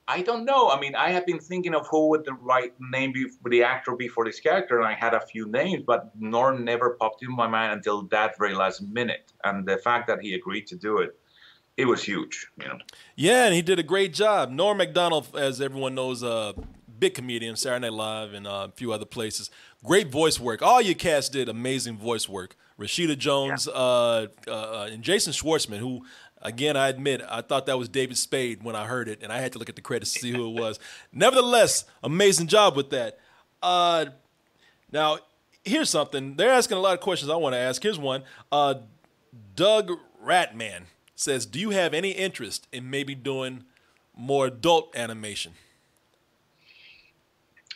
I don't know. I mean, I had been thinking of who would the right name be for the actor be for this character, and I had a few names, but Norm never popped into my mind until that very last minute. And the fact that he agreed to do it, it was huge, you know. Yeah, and he did a great job. Norm Macdonald, as everyone knows, big comedian, Saturday Night Live, and a few other places. Great voice work. All your cast did amazing voice work. Rashida Jones and Jason Schwartzman, who, again, I admit, I thought that was David Spade when I heard it, and I had to look at the credits to see who it was. Nevertheless, amazing job with that. Now, here's something. They're asking a lot of questions I want to ask. Here's one. Doug Ratman says, do you have any interest in maybe doing more adult animation?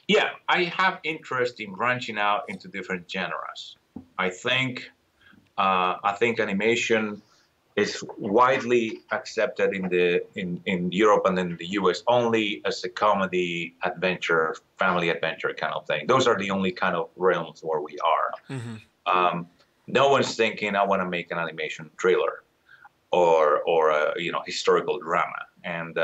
Yeah, I have interest in branching out into different genres. I think animation is widely accepted in Europe and in the US only as a comedy, adventure, family adventure kind of thing. Those are the only kind of realms where we are. No one's thinking, I want to make an animation thriller or a, you know, historical drama. And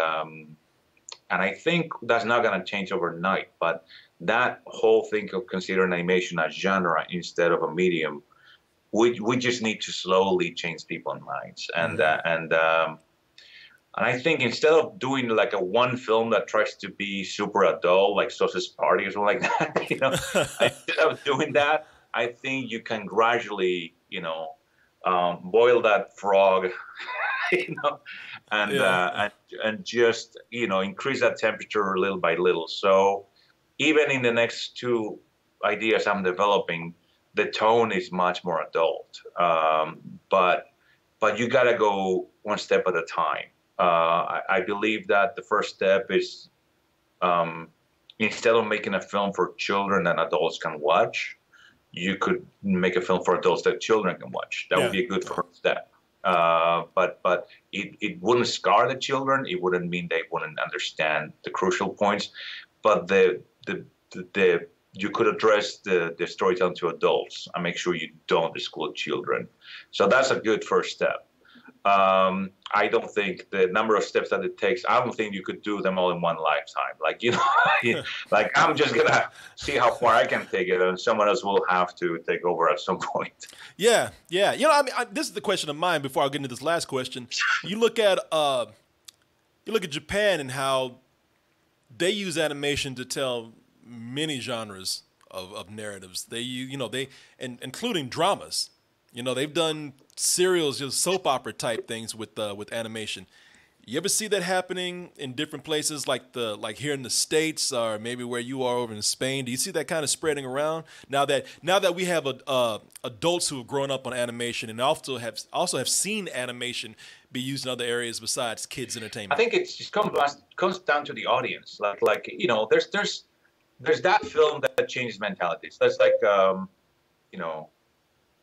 I think that's not going to change overnight. But that whole thing of considering animation a genre instead of a medium, we just need to slowly change people's minds. And I think instead of doing like a one film that tries to be super adult, like Sausage Party or something like that, you know, instead of doing that, I think you can gradually, you know, boil that frog, you know, and just, you know, increase that temperature little by little. So even in the next two ideas I'm developing, the tone is much more adult. But you got to go one step at a time. I believe that the first step is instead of making a film for children that adults can watch, you could make a film for adults that children can watch. That would be a good first step. But it wouldn't scar the children. It wouldn't mean they wouldn't understand the crucial points. But you could address the storytelling to adults and make sure you don't exclude children. So that's a good first step. I don't think the number of steps that it takes, I don't think you could do them all in one lifetime. Like, you know, like I'm just going to see how far I can take it, and someone else will have to take over at some point. Yeah. You know, I mean, this is the question of mine before I get into this last question. You look at you look at Japan and how they use animation to tell many genres of narratives. They including dramas. They've done serials, just soap opera type things with animation. You ever see that happening in different places, like here in the States, or maybe where you are over in Spain? Do you see that kind of spreading around now that we have adults who have grown up on animation and also have seen animation be used in other areas besides kids entertainment? I think it just comes down to the audience. There's that film that changes mentalities. There's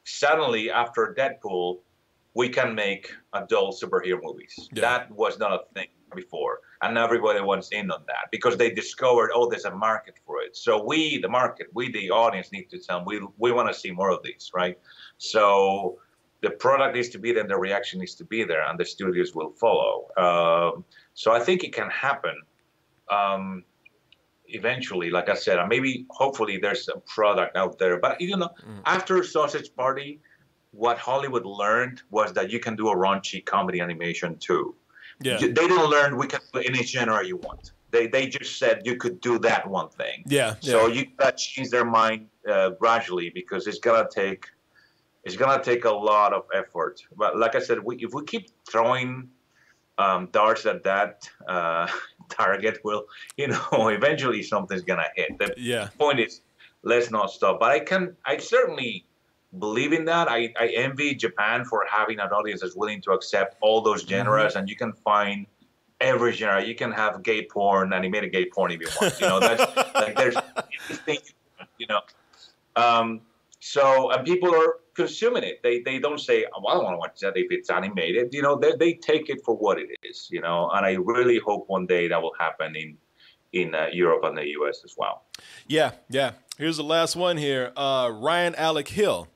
suddenly after Deadpool, we can make adult superhero movies. Yeah. That was not a thing before. And everybody wants in on that because they discovered, there's a market for it. So we, the market, the audience, need to tell them, we want to see more of these, right? So the product needs to be there and the reaction needs to be there and the studios will follow. So I think it can happen eventually, like I said, maybe hopefully there's a product out there. But, after Sausage Party, what Hollywood learned was that you can do a raunchy comedy animation too. Yeah. They didn't learn we can do any genre you want. They just said you could do that one thing. Yeah. So you gotta change their mind gradually because it's gonna take a lot of effort. But like I said, if we keep throwing darts at that target, eventually something's gonna hit. The point is, let's not stop. But I certainly believe in that. I envy Japan for having an audience that's willing to accept all those genres, and you can find every genre. You can have gay porn, animated gay porn if you want. That's there's anything, So and people are consuming it. They don't say, I don't want to watch that if it's animated. They take it for what it is. And I really hope one day that will happen in Europe and the U.S. as well. Yeah. Here's the last one here. Ryan Alec Hill.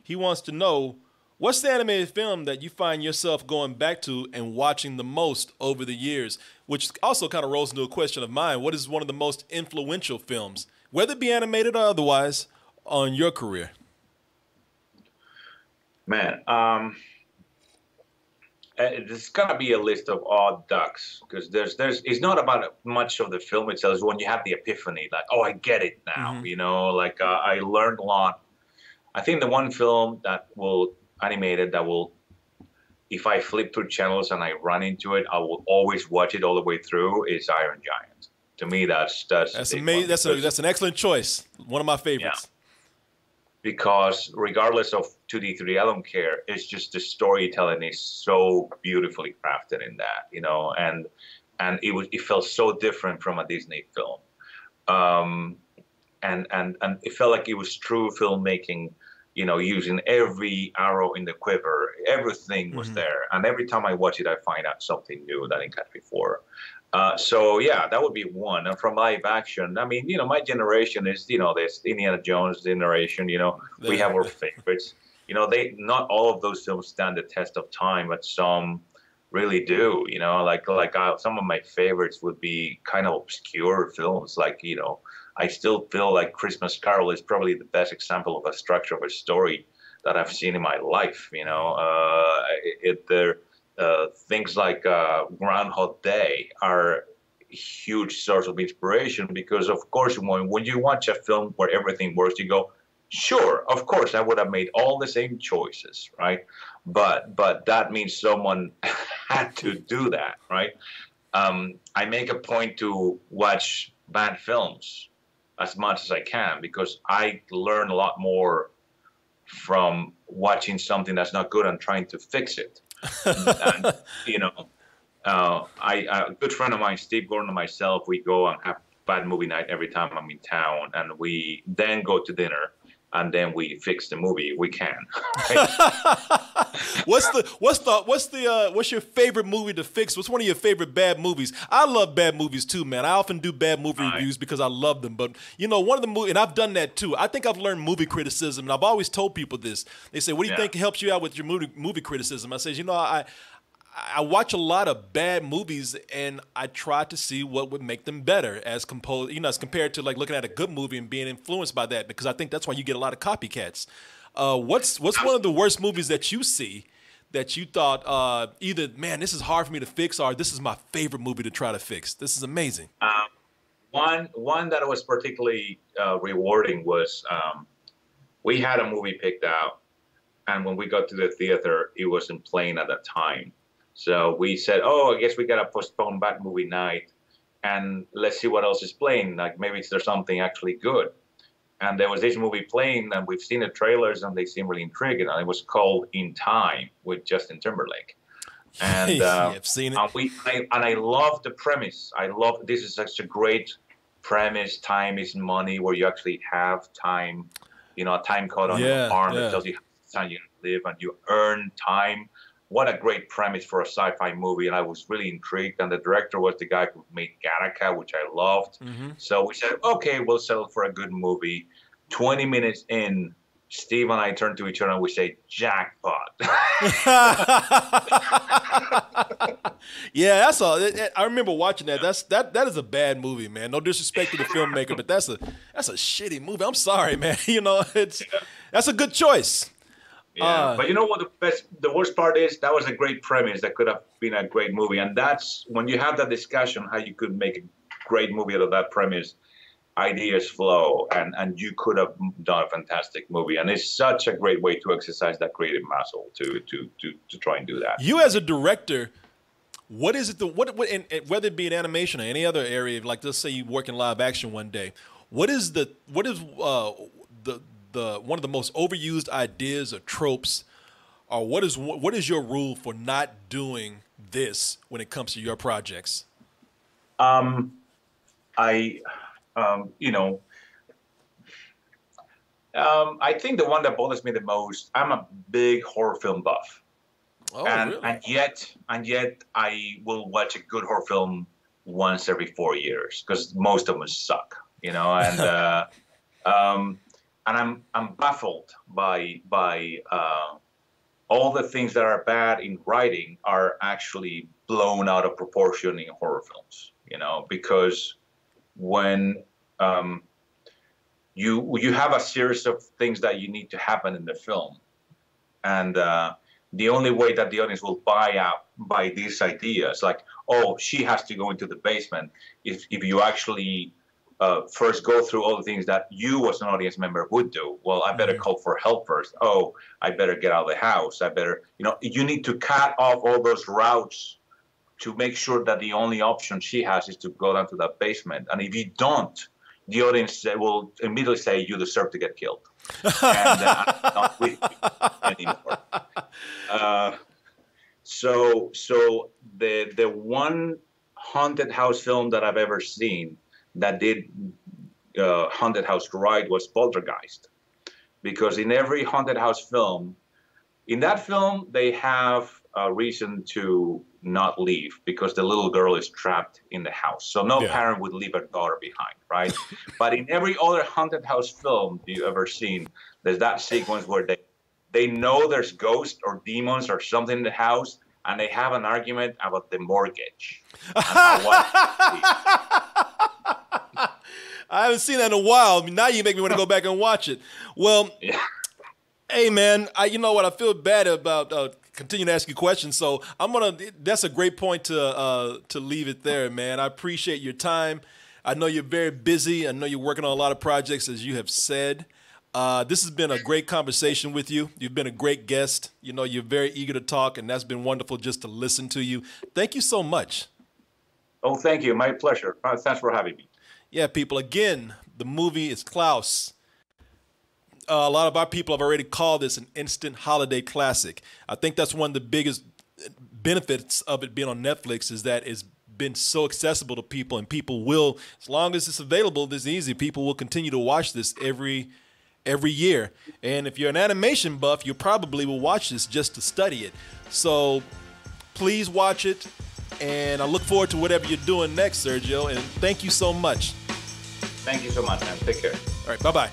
He wants to know, what's the animated film that you find yourself going back to and watching the most over the years? Which also kind of rolls into a question of mine. What is one of the most influential films, whether it be animated or otherwise, on your career? Man, there's got to be a list of odd ducks because it's not about much of the film itself. It's when you have the epiphany, like, I get it now. I learned a lot. I think the one film animated that will, if I flip through channels and I run into it, I will always watch it all the way through, is Iron Giant. To me, that's amazing. That's an excellent choice. One of my favorites. Yeah. Because regardless of 2D, 3D, I don't care. It's just the storytelling is so beautifully crafted in that, and it felt so different from a Disney film. And it felt like it was true filmmaking, using every arrow in the quiver. Everything was there. And every time I watch it, I find out something new that I didn't catch before. So, yeah, that would be one. And from live action, my generation is, this Indiana Jones generation, we have our favorites. Not all of those films stand the test of time, but some really do, some of my favorites would be kind of obscure films, I still feel like Christmas Carol is probably the best example of a structure of a story that I've seen in my life. Things like Groundhog Day are a huge source of inspiration because, of course, when you watch a film where everything works, you go, sure, of course, I would have made all the same choices, right? But that means someone had to do that, right? I make a point to watch bad films as much as I can because I learn a lot more from watching something that's not good and trying to fix it. And, a good friend of mine, Steve Gordon, and myself, we go and have bad movie night every time I'm in town, and we then go to dinner, and then we fix the movie if we can. What's your favorite movie to fix? What's one of your favorite bad movies? I love bad movies too, man. I often do bad movie reviews because I love them. But one of the movies, and I've done that too. I think I've learned movie criticism, and I've always told people this. They say, "What do you think helps you out with your movie criticism?" I says, I watch a lot of bad movies, and I try to see what would make them better as compared to like looking at a good movie and being influenced by that, because I think that's why you get a lot of copycats. What's one of the worst movies that you see that you thought either, man, this is hard for me to fix, or this is my favorite movie to try to fix? This is amazing. One that was particularly rewarding was we had a movie picked out, and when we got to the theater, it wasn't playing at that time. So we said, oh, I guess we got to postpone that movie night, and let's see what else is playing. Like, maybe there's something actually good. And there was this movie playing, and we've seen the trailers, and they seem really intriguing. And it was called In Time with Justin Timberlake. And I've seen it. I love the premise. I love, this is such a great premise. Time is money, where you actually have time, you know, a time code on your arm that tells you how much time you live, and you earn time. What a great premise for a sci-fi movie, and I was really intrigued. And the director was the guy who made Gattaca, which I loved. So we said, okay, we'll settle for a good movie. 20 minutes in, Steve and I turned to each other and we say, jackpot. Yeah, that's all. I remember watching that. That is a bad movie, man. No disrespect to the filmmaker, but that's a shitty movie. I'm sorry, man. You know, that's a good choice. Yeah, but you know what the worst part is? That was a great premise that could have been a great movie. And that's when you have that discussion, how you could make a great movie out of that premise, ideas flow, and you could have done a fantastic movie. And it's such a great way to exercise that creative muscle to try and do that. You as a director, what is it, and whether it be in animation or any other area, like let's say you work in live action one day, what is one of the most overused ideas or tropes, or what is your rule for not doing this when it comes to your projects? I think the one that bothers me the most, I'm a big horror film buff. Oh, really? And yet I will watch a good horror film once every 4 years, because most of them suck, you know, and and I'm baffled by all the things that are bad in writing are actually blown out of proportion in horror films, you know, because when you have a series of things that you need to happen in the film, and the only way that the audience will buy these ideas, like, oh, she has to go into the basement, if you actually first go through all the things that you as an audience member would do. Well, I better call for help first. Oh, I better get out of the house. I better, you know, you need to cut off all those routes to make sure that the only option she has is to go down to that basement. And if you don't, the audience will immediately say, you deserve to get killed. And I'm not with you anymore. So the one haunted house film that I've ever seen that did haunted house right was Poltergeist, because in every haunted house film, in that film they have a reason to not leave, because the little girl is trapped in the house, so no parent would leave a daughter behind, right? But in every other haunted house film you've ever seen, there's that sequence where they know there's ghosts or demons or something in the house, and they have an argument about the mortgage. I haven't seen that in a while. Now you make me want to go back and watch it. Well, hey man, you know what? I feel bad about continuing to ask you questions, so that's a great point to leave it there, man. I appreciate your time. I know you're very busy. I know you're working on a lot of projects, as you have said. This has been a great conversation with you. You've been a great guest. You know, you're very eager to talk, and that's been wonderful just to listen to you. Thank you so much. Oh, thank you. My pleasure. Thanks for having me. Yeah, people, again, the movie is Klaus. A lot of our people have already called this an instant holiday classic. I think that's one of the biggest benefits of it being on Netflix, is that it's been so accessible to people, and people will, as long as it's available this easy, people will continue to watch this every year. And if you're an animation buff, you probably will watch this just to study it. So please watch it, and I look forward to whatever you're doing next, Sergio, and thank you so much. Thank you so much, man. Take care. All right, bye-bye.